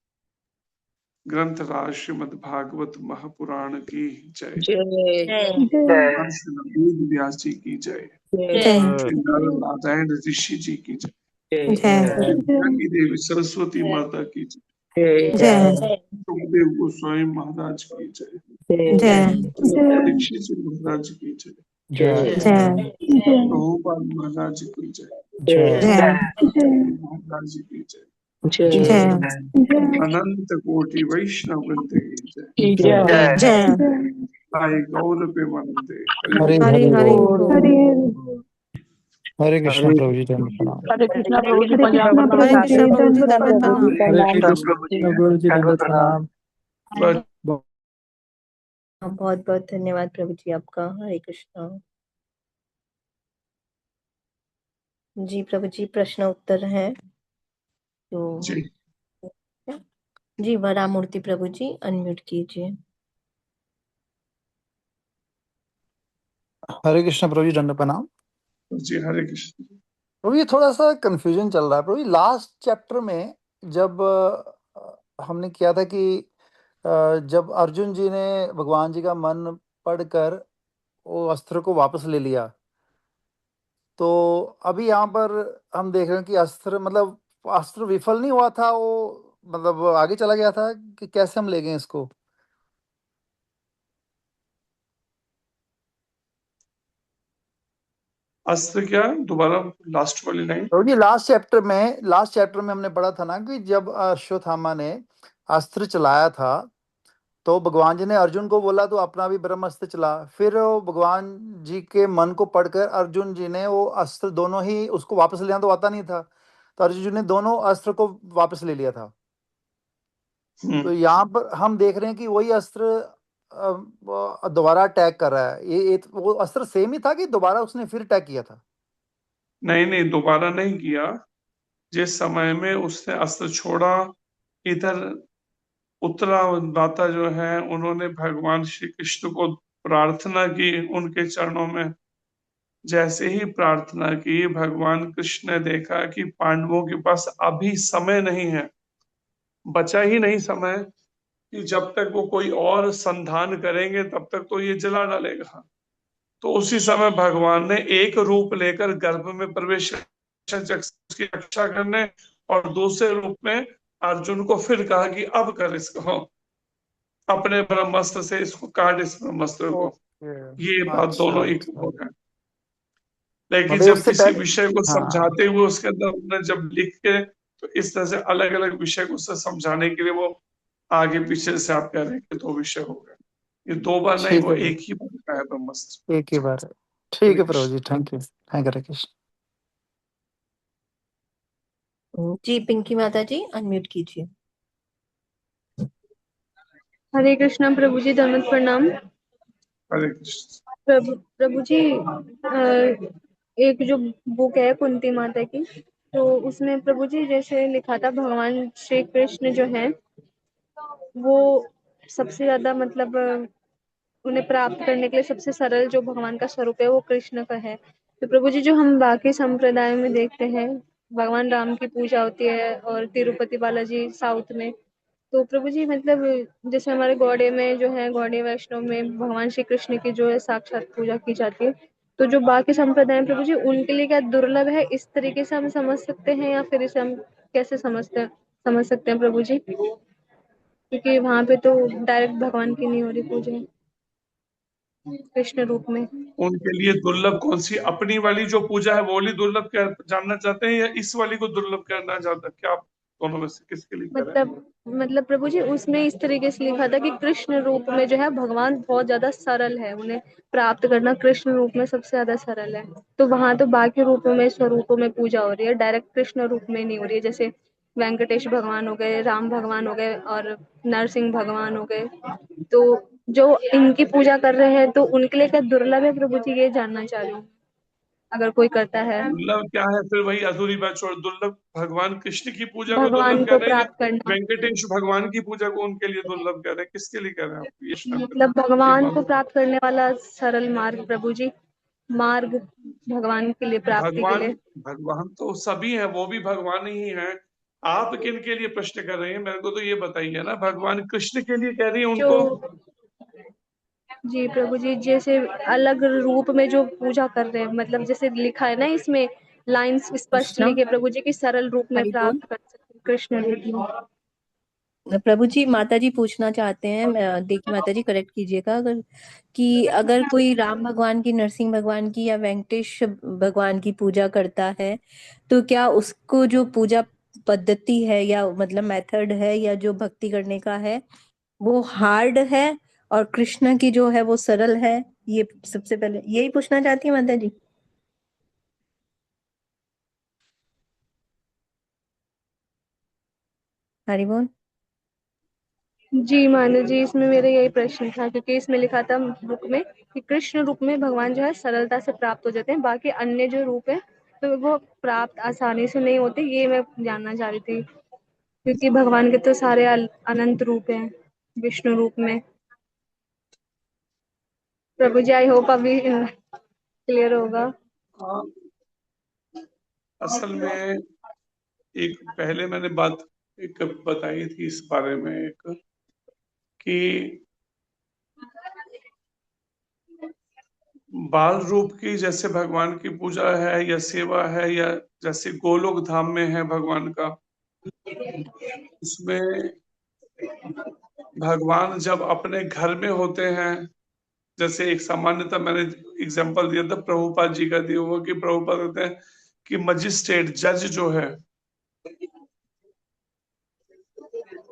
ग्रंथ राज श्रीमद् भागवत महापुराण की जय। भगवान श्री वेद व्यास जी की जय। श्री नारायण ऋषि जी की जय। की देवी सरस्वती माता की जय। सुखदेव गोस्वामी महाराज की जय। दीक्षित जी महाराज की जय। प्रभुपाद महाराज की जय। महाराज जी की जय। अनंत कोटि वैष्णव वृंद की जय। साई गौर प्रेमानंदे। हरे हरे हरे हरे कृष्ण प्रभु जी धन्यवाद प्रणाम। हरे कृष्णा प्रभु जी हरे कृष्णा पंजाब प्रभु हरे जी कृष्ण प्रभु जी दंडवत दंडवत प्रणाम। प्रणाम। हरे कृष्ण प्रभु जी प्रभु जी दंडवत दंडवत प्रणाम। प्रणाम। बहुत बहुत धन्यवाद प्रभु जी आपका। हरे कृष्णा। जी प्रभु जी, प्रश्न उत्तर है तो जी। जी वरामूर्ति प्रभु जी अनम्यूट कीजिए। हरे कृष्ण प्रभु जी दंडवत प्रणाम। जी हरे कृष्ण। प्रभु ये थोड़ा सा कंफ्यूजन चल रहा है प्रभु। लास्ट चैप्टर में जब हमने किया था कि जब अर्जुन जी ने भगवान जी का मन पढ़कर वो अस्त्र को वापस ले लिया, तो अभी यहाँ पर हम देख रहे हैं कि अस्त्र मतलब अस्त्र विफल नहीं हुआ था, वो मतलब आगे चला गया था कि कैसे हम ले गए इसको। अस्त्र क्या, दोबारा लास्ट वाली लाइन। तो जी लास्ट चैप्टर में हमने पढ़ा था ना कि जब अश्वत्थामा ने अस्त्र चलाया था तो भगवान जी ने अर्जुन को बोला तो अपना भी ब्रह्मास्त्र चला। फिर वो भगवान जी के मन को पढ़कर अर्जुन जी ने वो अस्त्र दोनों ही उसको वापस लेना तो आता नहीं था, तो अर्जुन जी ने दोनों अस्त्र को वापस ले लिया था। तो यहाँ पर हम देख रहे हैं कि वही अस्त्र दोबारा अटैक कर रहा है। ये वो अस्त्र सेम ही था कि दोबारा उसने फिर अटैक किया था? नहीं नहीं, दोबारा नहीं किया। जिस समय में उसने अस्त्र छोड़ा, इधर उत्तरा माता जो है उन्होंने भगवान श्री कृष्ण को प्रार्थना की उनके चरणों में। जैसे ही प्रार्थना की, भगवान कृष्ण ने देखा कि पांडवों के पास अभी समय नहीं है, बचा ही नहीं समय, कि जब तक वो कोई और संधान करेंगे तब तक तो ये जला डालेगा। तो उसी समय भगवान ने एक रूप लेकर गर्भ में प्रवेश किया उसकी रक्षा करने, और दूसरे रूप में अर्जुन को फिर कहा कि अब कर इसको, अपने ब्रह्मास्त्र से इसको काट, इस ब्रह्मास्त्र को। ओके, ये बात अच्छा दोनों एक अच्छा, हो गए। लेकिन मतलब जब उससे किसी विषय को हाँ समझाते हुए उसके अंदर उन्होंने जब लिख के, तो इस तरह से अलग अलग विषय को उससे समझाने के लिए वो आगे पीछे से आप कह रहे हैं कि दो विषय हो गए। ये दो बार नहीं, ठीक वो है जी, एक ही बार का है ब्रह्मास्त्र। एक ही बार है। ठीक हरे है प्रभु जी, Krishna. Thank you, thank you Krishna. जी पिंकी माता जी अनम्यूट कीजिए। हरे कृष्णा प्रभु जी, दंडवत प्रणाम। हरे कृष्ण। प्रभु जी, एक जो बुक है कुंती माता की, तो उसमें प्रभु जी जैसे लिखा था भगवान श्री कृष्ण जो है वो सबसे ज्यादा मतलब उन्हें प्राप्त करने के लिए सबसे सरल जो भगवान का स्वरूप है वो कृष्ण का है। तो प्रभु जी जो हम बाकी संप्रदाय में देखते हैं भगवान राम की पूजा होती है और तिरुपति बालाजी साउथ में, तो प्रभु जी मतलब जैसे हमारे गौड़े में जो है गौड़ीय वैष्णव में भगवान श्री कृष्ण की जो है साक्षात पूजा की जाती है, तो जो बाकी संप्रदाय हैं प्रभु जी उनके लिए क्या दुर्लभ है, इस तरीके से हम समझ सकते हैं या फिर इसे हम कैसे समझ सकते हैं प्रभु जी, क्योंकि वहां पे तो डायरेक्ट भगवान की नहीं हो रही पूजा कृष्ण रूप में। उनके लिए दुर्लभ कौन सी, अपनी वाली जो पूजा है वो वाली दुर्लभ क्या जानना चाहते हैं, या इस वाली को दुर्लभ करना चाहते हैं? क्या आप दोनों में से किसके लिए कह रहे हैं? मतलब प्रभु जी उसमें इस तरीके से लिखा था कि कृष्ण रूप में जो है भगवान बहुत ज्यादा सरल है, उन्हें प्राप्त करना कृष्ण रूप में सबसे ज्यादा सरल है। तो वहां तो बाकी रूपों में स्वरूपों में पूजा हो रही है, डायरेक्ट कृष्ण रूप में नहीं हो रही है। जैसे वेंकटेश भगवान हो गए, राम भगवान हो गए और नरसिंह भगवान हो गए, तो जो इनकी पूजा कर रहे हैं तो उनके लिए क्या दुर्लभ है प्रभु जी, ये जानना चाह रही हूँ अगर कोई करता है। दुर्लभ क्या है फिर? वही अधूरी बात छोड़, दुर्लभ भगवान कृष्ण की पूजा को भगवान दुर्लभ कह को रहे हैं, या प्राप्त करना, वेंकटेश भगवान की पूजा को उनके लिए दुर्लभ कह रहे हैं? किसके लिए कह रहे हैं आप? ये शांत मतलब एक भगवान बात को बताओ। प्राप्त करने वाला सरल मार्ग प्रभु जी, मार्ग भगवान के लिए प्राप्ति के भगवान लिए। भगवान तो सभी है, वो भी भगवान ही है। आप किन के लिए प्रश्न कर रहे हैं मेरे को तो ये बताइए ना। भगवान कृष्ण के लिए कह रही है जो उनको? जी प्रभु जी जैसे अलग रूप में जो पूजा कर रहे हैं, मतलब जैसे लिखा है ना इसमें लाइंस स्पष्ट कृष्णा, लिखे प्रभु जी की सरल रूप में हरि बोल। प्राप्त कर सकते हैं कृष्ण रूप में। प्रभु जी माता जी पूछना चाहते हैं, देखिए माता जी करेक्ट कीजिएगा अगर, कि अगर कोई राम भगवान की, नरसिंह भगवान की या वेंकटेश भगवान की पूजा करता है तो क्या उसको जो पूजा पद्धति है या मतलब मेथड है या जो भक्ति करने का है वो हार्ड है और कृष्ण की जो है वो सरल है? ये सबसे पहले यही पूछना चाहती है माता जी। हरि बोल। जी मानो जी इसमें मेरा यही प्रश्न था, क्योंकि इसमें लिखा था बुक में कि कृष्ण रूप में भगवान जो है सरलता से प्राप्त हो जाते हैं, बाकी अन्य जो रूप है तो वो प्राप्त आसानी से नहीं होते, ये मैं जानना चाह रही थी, क्योंकि भगवान के तो सारे अनंत रूप हैं विष्णु रूप में। प्रभु जी आई होप अभी क्लियर होगा। हाँ, असल में एक पहले मैंने बात एक बताई थी इस बारे में, एक कि बाल रूप की जैसे भगवान की पूजा है या सेवा है, या जैसे गोलोक धाम में है भगवान का, उसमें भगवान जब अपने घर में होते हैं, जैसे एक सामान्यतः मैंने एग्जांपल दिया था प्रभुपाद जी का दिया हुआ, कि प्रभुपाद कहते हैं कि मजिस्ट्रेट जज जो है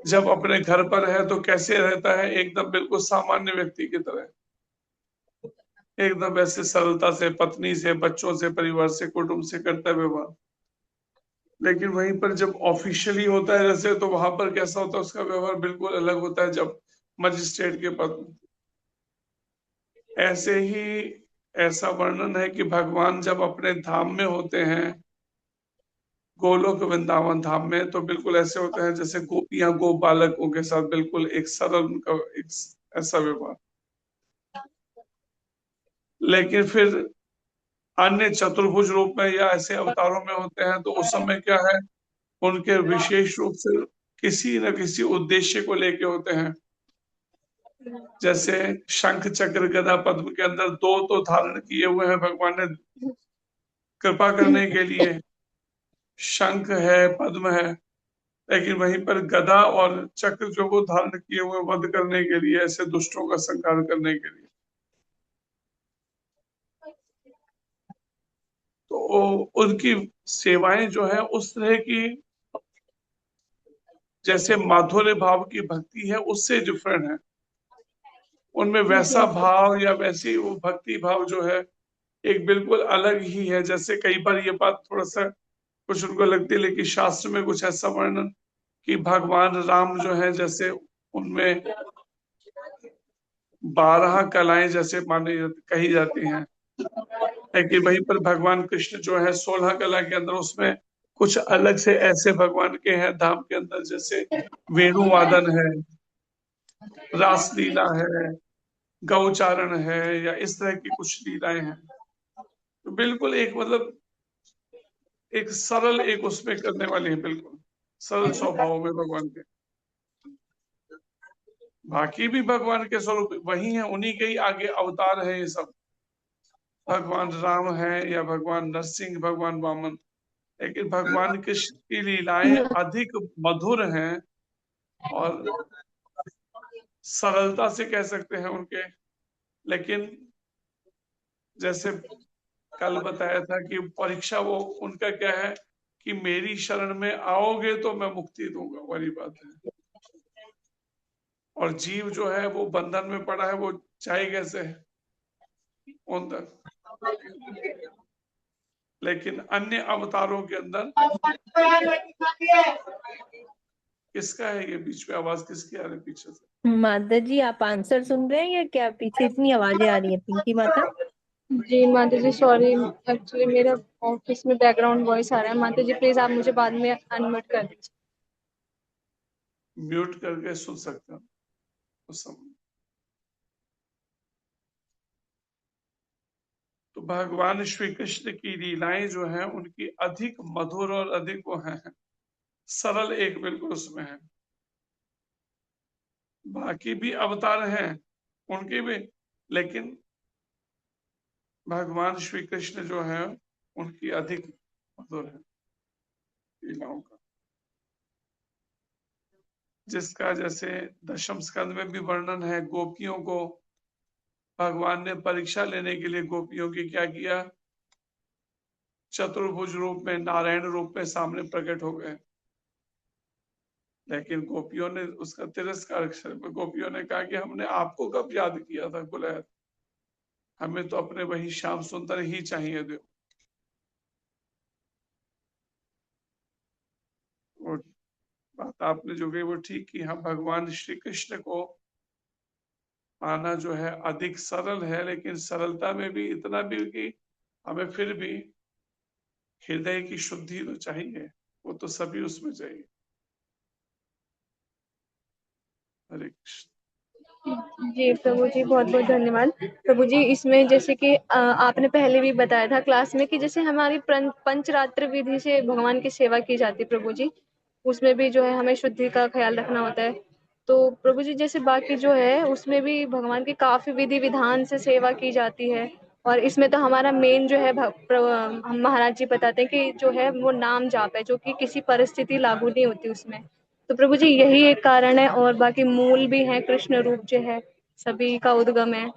जब अपने घर पर है तो कैसे रहता है, एकदम बिल्कुल सामान्य व्यक्ति की तरह, एकदम वैसे सरलता से पत्नी से, बच्चों से, परिवार से, कुटुंब से करता है व्यवहार। लेकिन वहीं पर जब ऑफिशियली होता है जैसे, तो वहां पर कैसा होता है, उसका व्यवहार बिल्कुल अलग होता है जब मजिस्ट्रेट के पद। ऐसे ही ऐसा वर्णन है कि भगवान जब अपने धाम में होते हैं गोलोक वृंदावन धाम में तो बिल्कुल ऐसे होते हैं जैसे गोपियां गोप बालकों के साथ बिल्कुल एक सरल उनका एक ऐसा व्यवहार। लेकिन फिर अन्य चतुर्भुज रूप में या ऐसे अवतारों में होते हैं तो उस समय क्या है, उनके विशेष रूप से किसी न किसी उद्देश्य को लेके होते हैं। जैसे शंख चक्र गदा पद्म के अंदर दो तो धारण किए हुए हैं भगवान ने कृपा करने के लिए, शंख है पद्म है, लेकिन वहीं पर गदा और चक्र जो वो धारण किए हुए वध करने के लिए, ऐसे दुष्टों का संहार करने के लिए। तो उनकी सेवाएं जो है उस तरह की, जैसे माधुर्य भाव की भक्ति है उससे डिफरेंट है। उनमें वैसा भाव या वैसी वो भक्ति भाव जो है एक बिल्कुल अलग ही है। जैसे कई बार ये बात थोड़ा सा कुछ उनको लगती है, लेकिन शास्त्र में कुछ ऐसा वर्णन कि भगवान राम जो है जैसे उनमें 12 कलाएं जैसे कही जाती हैं, लेकिन वहीं पर भगवान कृष्ण जो है 16 कला के अंदर उसमें कुछ अलग से ऐसे भगवान के हैं धाम के अंदर, जैसे वेणुवादन है, रासलीला है, गौचारण है, या इस तरह की कुछ लीलाएं हैं। तो बिल्कुल एक मतलब एक सरल एक उसमें करने वाली है, बिल्कुल सरल स्वभाव में भगवान के। बाकी भी भगवान के स्वरूप वही है, उन्हीं के ही आगे अवतार है ये सब। भगवान राम है या भगवान नरसिंह, भगवान वामन, लेकिन भगवान कृष्ण की लीलाएं अधिक मधुर हैं और सरलता से कह सकते हैं उनके। लेकिन जैसे कल बताया था कि परीक्षा वो उनका क्या है कि मेरी शरण में आओगे तो मैं मुक्ति दूंगा, वाली बात है। और जीव जो है वो बंधन में पड़ा है, वो जाए कैसे उन तक। लेकिन अन्य अवतारों के अंदर किसका है ये बीच में आवाज, किसकी आ रही है पीछे से? माता जी आप आंसर सुन रहे हैं या क्या? पीछे इतनी आवाजें आ रही है पिंकी माता। जी माता जी सॉरी, एक्चुअली मेरा ऑफिस में बैकग्राउंड वॉइस आ रहा है। माता जी प्लीज आप मुझे बाद में अनम्यूट कर दीजिए। म्यूट करके सुन सकते हो उस समय। तो भगवान श्री कृष्ण की लीलाएं जो हैं उनकी अधिक मधुर और अधिक वो हैं सरल, एक बिल्कुल उसमें है। बाकी भी अवतार हैं उनके भी, लेकिन भगवान श्री कृष्ण जो है उनकी अधिक मधुर है लीलाओं का। जिसका जैसे दशम स्कंद में भी वर्णन है, गोपियों को भगवान ने परीक्षा लेने के लिए गोपियों की क्या किया, चतुर्भुज रूप में नारायण रूप में सामने प्रकट हो गए। लेकिन गोपियों ने उसका तिरस्कार, गोपियों ने कहा कि हमने आपको कब याद किया था, बुलाया, हमें तो अपने वही श्याम सुंदर ही चाहिए देव। और बात आपने जो कही वो ठीक की, हम भगवान श्री कृष्ण को पाना जो है अधिक सरल है, लेकिन सरलता में भी इतना भी कि हमें फिर भी हृदय की शुद्धि तो चाहिए, वो तो सभी उसमें चाहिए। हरे कृष्ण। जी प्रभु जी बहुत बहुत धन्यवाद। प्रभु जी इसमें जैसे कि आपने पहले भी बताया था क्लास में कि जैसे हमारी पंचरात्र विधि से भगवान की सेवा की जाती है प्रभु जी, उसमें भी जो है हमें शुद्धि का ख्याल रखना होता है। तो प्रभु जी जैसे बाकी जो है उसमें भी भगवान की काफी विधि विधान से सेवा की जाती है, और इसमें तो हमारा मेन जो है हम महाराज जी बताते हैं कि जो है वो नाम जाप है, जो कि किसी परिस्थिति लागू नहीं होती उसमें। तो प्रभु जी यही एक कारण है, और बाकी मूल भी है, कृष्ण रूप जो है सभी का उद्गम है।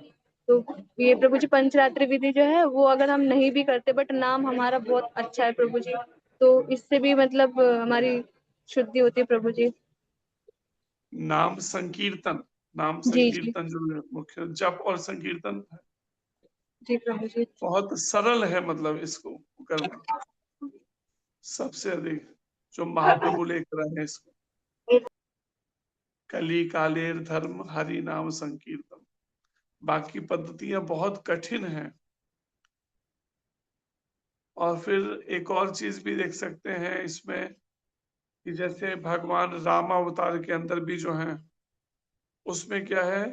तो ये प्रभु जी पंचरात्रि विधि जो है वो अगर हम नहीं भी करते बट नाम हमारा बहुत अच्छा है प्रभु जी, तो इससे भी मतलब हमारी शुद्धि होती है प्रभु जी। नाम संकीर्तन, नाम जी जी संकीर्तन जो है मुख्य जप और संकीर्तन है, जी प्रभु जी। बहुत सरल है, मतलब इसको करना सबसे अधिक जो महाप्रभु लेकर आए हैं इसको। कली कालेर धर्म हरि नाम संकीर्तन, बाकी पद्धतियां बहुत कठिन हैं और फिर एक और चीज भी देख सकते हैं इसमें कि जैसे भगवान राम अवतार के अंदर भी जो है उसमें क्या है,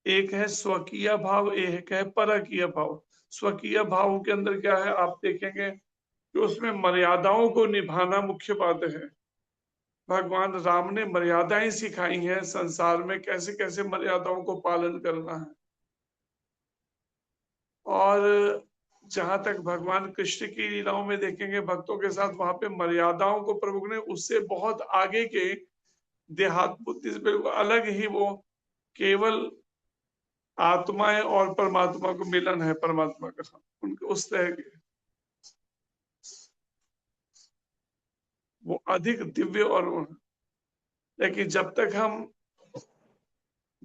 एक है स्वकीय भाव, एक है परकीय भाव। स्वकीय भाव के अंदर क्या है आप देखेंगे कि उसमें मर्यादाओं को निभाना मुख्य बात है। भगवान राम ने मर्यादाएं सिखाई हैं संसार में, कैसे कैसे मर्यादाओं को पालन करना है। और जहां तक भगवान कृष्ण की लीलाओं में देखेंगे भक्तों के साथ, वहां पे मर्यादाओं को प्रभु ने उससे बहुत आगे के देहात बुद्धि से बिल्कुल अलग ही, वो केवल आत्मा है और परमात्मा को मिलन है परमात्मा का साथ, उनके उस तरह के वो अधिक दिव्य और वो है। लेकिन जब तक हम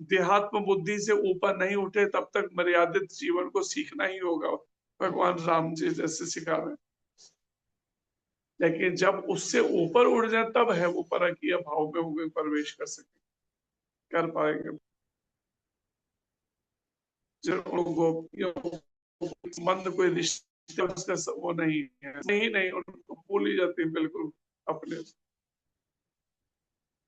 देहात्म बुद्धि से ऊपर नहीं उठे तब तक मर्यादित जीवन को सीखना ही होगा। भगवान राम जी जैसे सिखा रहे हैं। लेकिन जब उससे ऊपर उड़ जाए तब है वो परकीय भाव में वो प्रवेश कर सके, कर पाएंगे। मंद कोई रिश्ते उसका वो नहीं है, नहीं उनको भूल ही जाती है बिल्कुल अपने।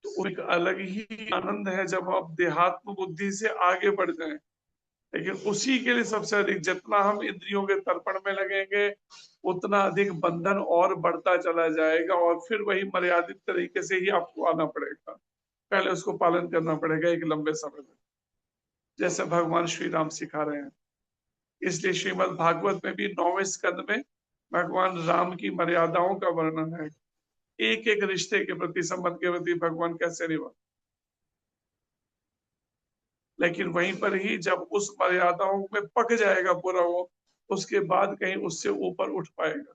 तो एक अलग ही आनंद है जब आप देहात्म बुद्धि से आगे बढ़ जाएं। लेकिन उसी के लिए सबसे अधिक जितना हम इंद्रियों के तर्पण में लगेंगे उतना अधिक बंधन और बढ़ता चला जाएगा, और फिर वही मर्यादित तरीके से ही आपको आना पड़ेगा। पहले उसको पालन करना पड़ेगा एक लंबे समय तक, जैसे भगवान श्री राम सिखा रहे हैं। इसलिए श्रीमद् भागवत में भी 9वें स्कंद में भगवान राम की मर्यादाओं का वर्णन है। एक एक रिश्ते के प्रति, संबंध के प्रति भगवान कैसे निभा। लेकिन वहीं पर ही जब उस मर्यादाओं में पक जाएगा पूरा वो, उसके बाद कहीं उससे ऊपर उठ पाएगा।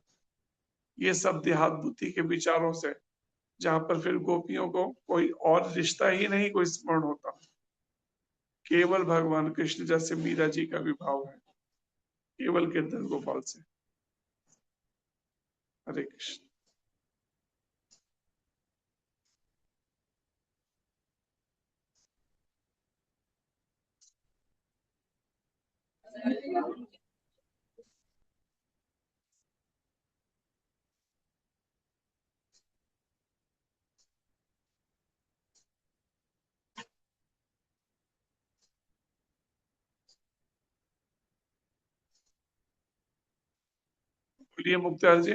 ये सब देहात बुद्धि के विचारों से, जहां पर फिर गोपियों को कोई और रिश्ता ही नहीं, कोई स्मरण होता, केवल भगवान कृष्ण, जैसे मीरा जी का भी भाव है, केवल कीर्तन गोपाल से। हरे कृष्ण। बोलिए मुक्तार जी।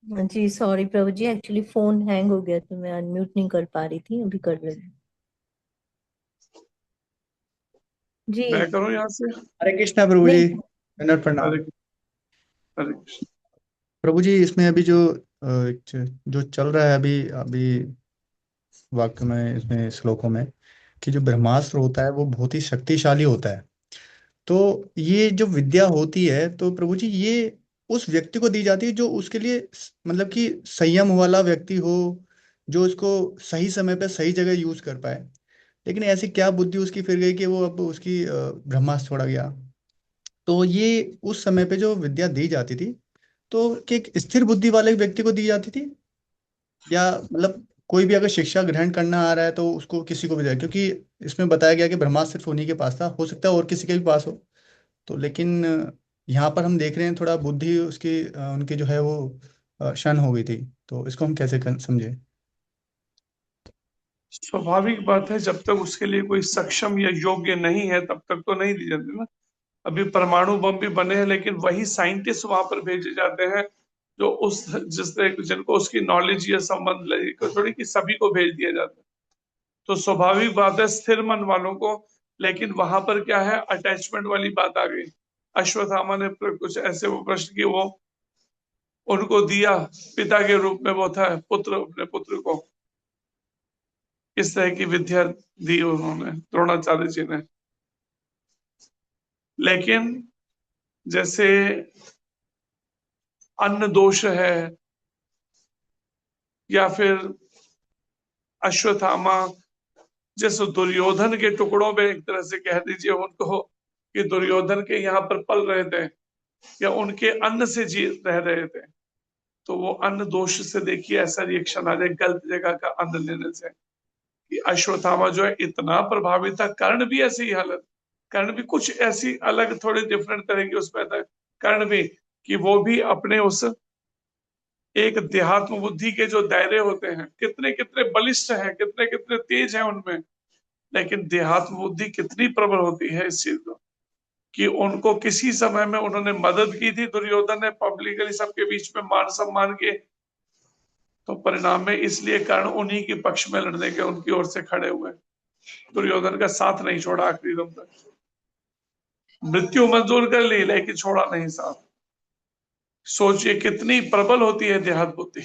जी सॉरी प्रभु जी, एक्चुअली फोन हैंग हो गया तो मैं अनम्यूट नहीं कर पा रही थी, अभी कर रही हूँ जी। मैं करूं यहाँ से? हरे कृष्णा प्रभु जी, नहीं, दंडवत प्रणाम। हरे कृष्ण। प्रभु जी, इसमें अभी जो जो चल रहा है अभी अभी वाक्य में, इसमें श्लोकों में, कि जो ब्रह्मास्त्र होता है वो बहुत ही शक्तिशाली होता है। तो ये जो विद्या होती है तो प्रभु जी ये उस व्यक्ति को दी जाती है जो उसके लिए मतलब कि संयम वाला व्यक्ति हो, जो उसको सही समय पे सही जगह यूज कर पाए। लेकिन ऐसी क्या बुद्धि उसकी फिर गई कि वो अब उसकी ब्रह्मास्त्र छोड़ा गया। तो ये उस समय पे जो विद्या दी जाती थी तो कि एक स्थिर बुद्धि वाले व्यक्ति को दी जाती थी, या मतलब कोई भी अगर शिक्षा ग्रहण करना आ रहा है तो उसको किसी को भी दे, क्योंकि इसमें बताया गया कि ब्रह्मास्त्र सिर्फ उन्हीं के पास था, हो सकता है और किसी के भी पास हो। तो लेकिन यहाँ पर हम देख रहे हैं थोड़ा बुद्धि उसकी उनकी जो है वो क्षण हो गई थी। तो इसको हम कैसे समझे? स्वाभाविक बात है, जब तक उसके लिए कोई सक्षम या योग्य नहीं है तब तक तो नहीं दी जाती ना। अभी परमाणु बम भी बने हैं, लेकिन वही साइंटिस्ट वहां पर भेजे जाते हैं जो उस जिस तरह जिनको उसकी नॉलेज या संबंध लगे, थोड़ी कि सभी को भेज दिया जाता है। तो स्वाभाविक बात है स्थिर मन वालों को। लेकिन वहां पर क्या है, अटैचमेंट वाली बात आ गई। अश्वत्थामा ने कुछ ऐसे वो प्रश्न किए, वो उनको दिया पिता के रूप में, वो था पुत्र, अपने पुत्र को इस तरह की विद्या दी उन्होंने, द्रोणाचार्य जी ने। लेकिन जैसे अन्न दोष है, या फिर अश्वत्थामा जैसे दुर्योधन के टुकड़ों में, एक तरह से कह दीजिए उनको कि दुर्योधन के यहाँ पर पल रहे थे या उनके अन्न से जी रह रहे थे, तो वो अन्न दोष से देखिए ऐसा रिएक्शन आ जाए गलत जगह का अन्न लेने से, कि अश्वत्थामा जो है इतना प्रभावित था, कर्ण भी ऐसी ही हालत, कर्ण भी कुछ ऐसी अलग थोड़ी डिफरेंट तरह की उसमें था कर्ण भी, कि वो भी अपने उस एक देहात्म बुद्धि के जो दायरे होते हैं, कितने कितने बलिष्ठ हैं, कितने कितने तेज हैं उनमें, लेकिन देहात्म बुद्धि कितनी प्रबल होती है इस चीज को, कि उनको किसी समय में उन्होंने मदद की थी दुर्योधन ने पब्लिकली सबके बीच में मान सम्मान के, तो परिणाम में इसलिए कर्ण उन्हीं के पक्ष में लड़ने के उनकी ओर से खड़े हुए, दुर्योधन का साथ नहीं छोड़ा आखिरी दम तक, मृत्यु मंजूर कर ली लेकिन छोड़ा नहीं साथ। सोचिए कितनी प्रबल होती है देहात बुद्धि।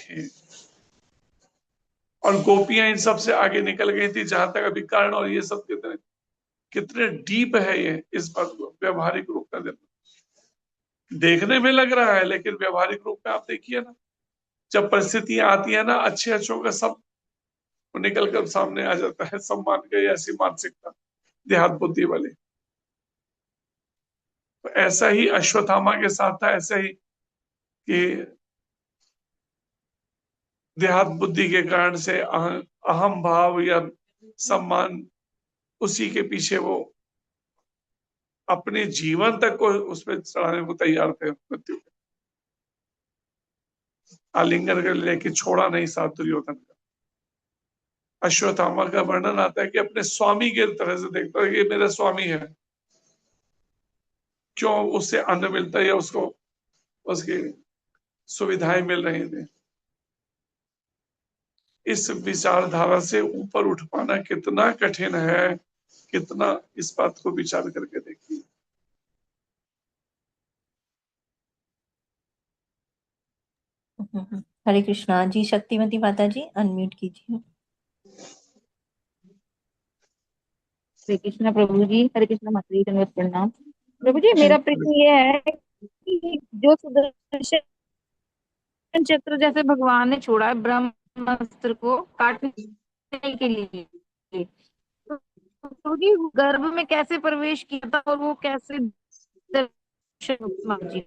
और गोपियां इन सब से आगे निकल गई थी, जहां तक अभी कर्ण और ये सब कितने कितने डीप है ये, इस बात को व्यवहारिक रूप में देखने में लग रहा है, लेकिन व्यवहारिक रूप में आप देखिए ना, जब परिस्थितियां आती है ना, अच्छे अच्छों का सब निकल कर सामने आ जाता है, सम्मान का ऐसी मानसिकता देहात बुद्धि वाली। तो ऐसा ही अश्वत्थामा के साथ था, ऐसा ही कि देहात बुद्धि के कारण से अहम भाव या सम्मान, उसी के पीछे वो अपने जीवन तक को उसमें चढ़ाने को तैयार थे, मृत्यु पे आलिंगन कर लेके छोड़ा नहीं साथ दुर्योधन का। अश्वत्थामा का वर्णन आता है कि अपने स्वामी के तरह से देखता है कि मेरा स्वामी है, क्यों उससे अन्न मिलता है या उसको उसकी सुविधाएं मिल रही थी। इस विचारधारा से ऊपर उठ पाना कितना कठिन है, कितना, इस बात को विचार करके देखिए। हरे कृष्णा जी। शक्तिमती माता जी अनम्यूट कीजिए। हरे कृष्णा प्रभु जी। हरे कृष्णा माता जी, धन्यवाद प्रणाम। प्रभु जी, मेरा प्रश्न ये है कि जो सुदर्शन चक्र जैसे भगवान ने छोड़ा है ब्रह्मास्त्र को काटने के लिए, तो प्रभु जी गर्भ में कैसे प्रवेश किया था और वो कैसे दर्शन जी?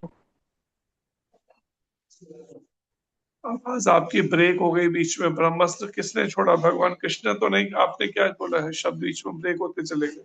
आवाज आपकी ब्रेक हो गई बीच में। ब्रह्मास्त्र किसने छोड़ा? भगवान कृष्ण तो नहीं, आपने क्या बोला है? शब्द बीच में ब्रेक होते चले गए।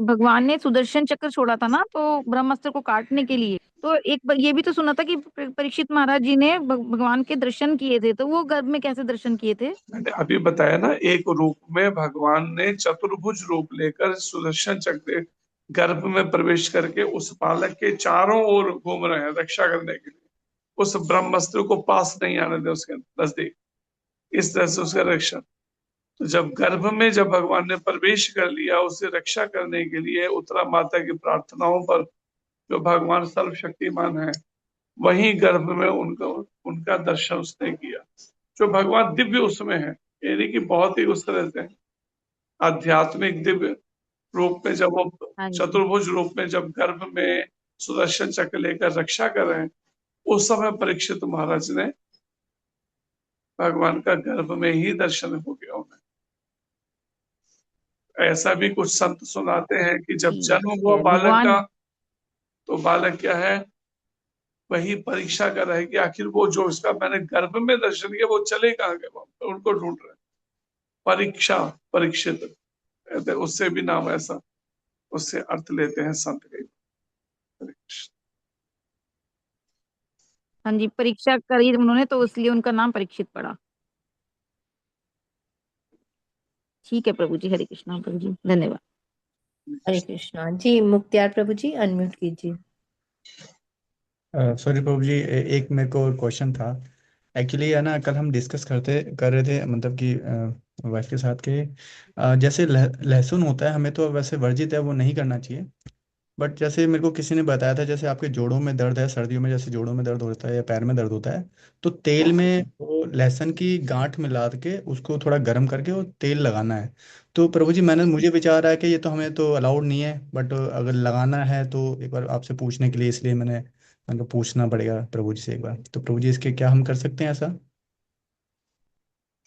भगवान ने सुदर्शन चक्र छोड़ा था ना, तो ब्रह्मास्त्र को काटने के लिए। तो एक ये भी तो सुना था कि परीक्षित महाराज जी ने भगवान के दर्शन किए थे, तो वो गर्भ में कैसे दर्शन किए थे? मैंने अभी बताया ना, एक रूप में भगवान ने चतुर्भुज रूप लेकर सुदर्शन चक्र गर्भ में प्रवेश करके उस बालक के चारों ओर घूम रहे हैं रक्षा करने के लिए, उस ब्रह्मास्त्र को पास नहीं आने दे उसके नजदीक, इस तरह से उसका रक्षा। तो जब गर्भ में जब भगवान ने प्रवेश कर लिया उसे रक्षा करने के लिए, उत्तरा माता की प्रार्थनाओं पर, जो भगवान सर्वशक्तिमान है, वहीं गर्भ में उनका दर्शन उसने किया। जो भगवान दिव्य उसमें है, यानी कि बहुत ही उस तरह से आध्यात्मिक दिव्य रूप में, जब वो चतुर्भुज रूप में जब गर्भ में सुदर्शन चक्र लेकर रक्षा कर रहे हैं, उस समय परीक्षित महाराज ने भगवान का गर्भ में ही दर्शन हो गया उन्हें। ऐसा भी कुछ संत सुनाते हैं कि जब जन्म हुआ बालक का, तो बालक क्या है, वही परीक्षा कर रहा है कि आखिर वो जो उसका मैंने गर्भ में दर्शन किया वो चले कहाँ गए, उनको ढूंढ रहे। परीक्षा, परीक्षित, उससे भी नाम ऐसा, उससे अर्थ लेते हैं संत कई। हाँ जी, परीक्षा करी उन्होंने, तो इसलिए उनका नाम परीक्षित पड़ा। ठीक है प्रभु जी। हरे कृष्णा प्रभु जी, धन्यवाद। हरे कृष्णा जी। मुक्तियार प्रभु जी अनम्यूट कीजिए। सॉरी प्रभु जी, एक मेरे को क्वेश्चन था। एक्चुअली है ना, कल हम डिस्कस कर रहे थे, मतलब कि वाइफ के साथ के जैसे लहसुन होता है, हमें तो वैसे वर्जित है, वो नहीं करना चाहिए। बट जैसे मेरे को किसी ने बताया था, जैसे आपके जोड़ों में दर्द है, सर्दियों में जैसे जोड़ों में दर्द होता है या पैर में दर्द होता है, तो तेल में वो लहसुन की गांठ मिला के उसको थोड़ा गर्म करके वो तेल लगाना है। तो प्रभु जी, मुझे विचार आया कि ये तो हमें तो अलाउड नहीं है, बट अगर लगाना है तो एक बार आपसे पूछने के लिए, इसलिए मैंने पूछना पड़ेगा प्रभु जी से एक बार। तो प्रभु जी, इसके क्या हम कर सकते हैं ऐसा?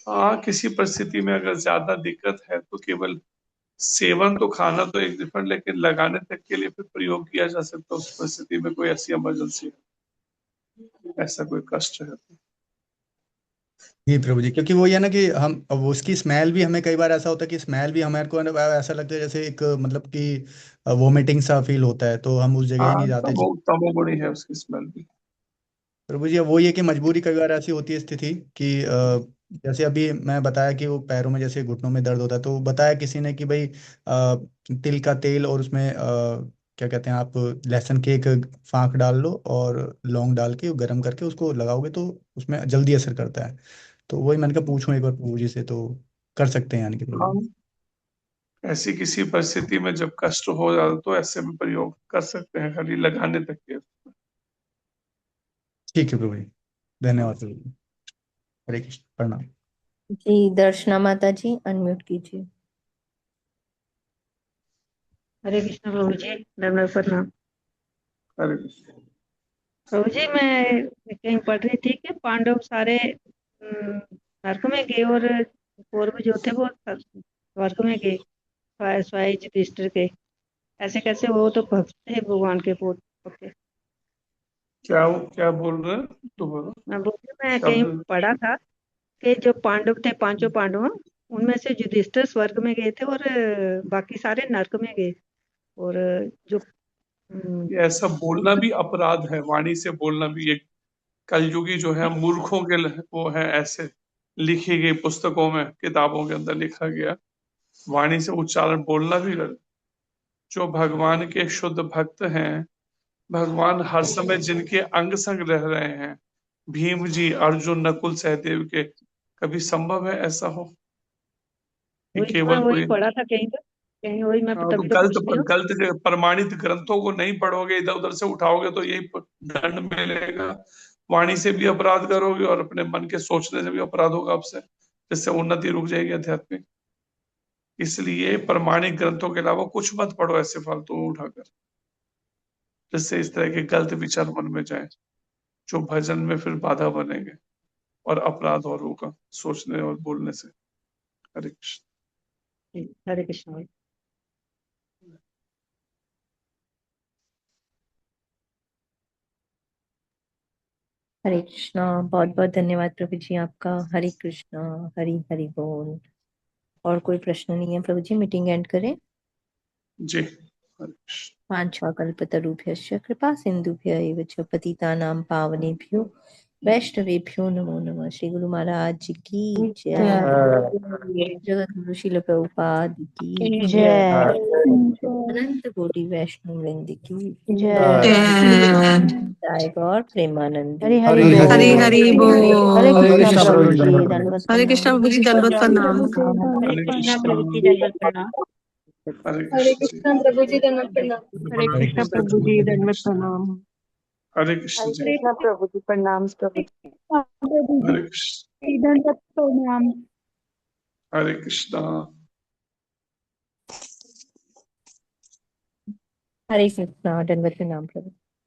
हाँ, किसी परिस्थिति में अगर ज्यादा दिक्कत है तो केवल सेवन तो, खाना तो एक डिफरेंट, लेकिन लगाने तक के लिए फिर प्रयोग किया जा सकता है उस परिस्थिति में, कोई ऐसी इमरजेंसी है, ऐसा कोई कष्ट है। जी प्रभु जी, क्योंकि वो ये ना कि हम अब उसकी स्मेल भी हमें कई बार ऐसा होता है कि स्मेल भी हमारे को ना ऐसा लगता है जैसे एक मतलब कि वोमिटिंग सा फील होता है, तो हम उस जगह ही हाँ, नहीं जाते। तमोगुणी है उसकी स्मेल भी। प्रभु जी, अब वो ये कि मजबूरी कई बार ऐसी होती है स्थिति कि जैसे अभी मैं बताया कि वो पैरों में जैसे घुटनों में दर्द होता है, तो बताया किसी ने कि भाई तिल का तेल और उसमें क्या कहते हैं आप, लहसुन की एक फाँक डाल लो और लौंग डाल के गर्म करके उसको लगाओगे तो उसमें जल्दी असर करता है। तो वही मैंने कहा पूछूं एक बार प्रभु जी से, तो कर सकते हैं यानी कि प्रभु जी। हम ऐसी किसी परिस्थिति में जब कष्ट हो जाता तो ऐसे में प्रयोग कर सकते हैं, खाली लगाने तक के। ठीक है प्रभु जी, धन्यवाद प्रभु जी। हरे कृष्ण, प्रणाम। जी दर्शना माता जी अनम्यूट कीजिए। हरे कृष्ण प्रभु जी, दंडवत प्रणाम। हरे कृष्ण। प्रभु जी, मैं कहीं पढ़ रही थी कि पांडव सारे नरक में गए और कौरव जो थे वो स्वर्ग में गए, स्वाय युधिष्ठिर के। ऐसे कैसे? वो तो भक्त थे भगवान के बहुत पक्के। क्या बोल रहे हैं दोबारा? मैं बोलती मैं कहीं शब्द पढ़ा था कि जो पांडव थे, पांचों पांडव, उनमें से युधिष्ठिर स्वर्ग में गए थे और बाकी सारे नरक में गए। और जो ये ऐसा बोलना भी अपराध है, वाणी से बोलना भी एक कलयुगी जो है मूर्खों के वो है, ऐसे लिखी गई पुस्तकों में, किताबों के अंदर लिखा गया। वाणी से उच्चारण बोलना भी गलत। जो भगवान के शुद्ध भक्त हैं, भगवान हर समय जिनके अंग संग रह रहे हैं, भीम जी, अर्जुन, नकुल, सहदेव के, कभी संभव है ऐसा हो कि वही मैं केवल वही कोई? पढ़ा था कहीं पर, कहीं वही मैं हाँ, तो तभी तो गलत पूछ रही हूँ। गलत प्रमाणित ग्रंथों को नहीं पढ़ोगे, इधर उधर से उठाओगे तो यही दंड मिलेगा। वाणी से भी अपराध करोगे और अपने मन के सोचने से भी अपराध होगा आपसे, जिससे उन्नति रुक जाएगी आध्यात्मिक। इसलिए प्रमाणिक ग्रंथों के अलावा कुछ मत पढ़ो ऐसे फालतू उठाकर, जिससे इस तरह के गलत विचार मन में जाए, जो भजन में फिर बाधा बनेंगे और अपराध और होगा सोचने और बोलने से। हरे कृष्ण। हरे कृष्ण भाई। हरे कृष्णा, बहुत बहुत धन्यवाद प्रभु जी आपका। हरे कृष्णा, हरि हरि बोल। और कोई प्रश्न नहीं है प्रभु जी, मीटिंग एंड करें? जी, हरे कृष्ण। वाञ्छाकल्पतरुभ्यश्च कृपा सिन्धुभ्य एव च पतितानां पावनेभ्यो वैष्णवेभ्यो नमो नमः। श्री गुरु महाराज की जय। जगत श्रील प्रभुपाद की जय। अनंत कोटि वैष्णव वृंद की जय। जय गौर प्रेमानंद। हरि हरि हरि बोल। हरि हरि बोल। बोल। हरे हरे कृष्णा कृष्णा प्रभु प्रभु जी, जी, दंडवत दंडवत हरे प्रणाम। कृष्ण प्रभु जी, दंडवत प्रणाम। हरे कृष्ण। हरे हरे कृष्ण जी। कृष्ण प्रभु जी, दंडवत प्रणाम। हरे हरे कृष्ण कृष्णा प्रभु प्रभु जी, जी, हरे दंडवत कृष्णा। प्रणाम। हरे कृष्ण जी। कृष्ण प्रभु जी, प्रणाम प्रभु जी। प्रभु हरे कृष्ण। जी, दंडवत प्रणाम। हरे कृष्णा। हरे कृष्णा, दंडवत प्रणाम प्रभु।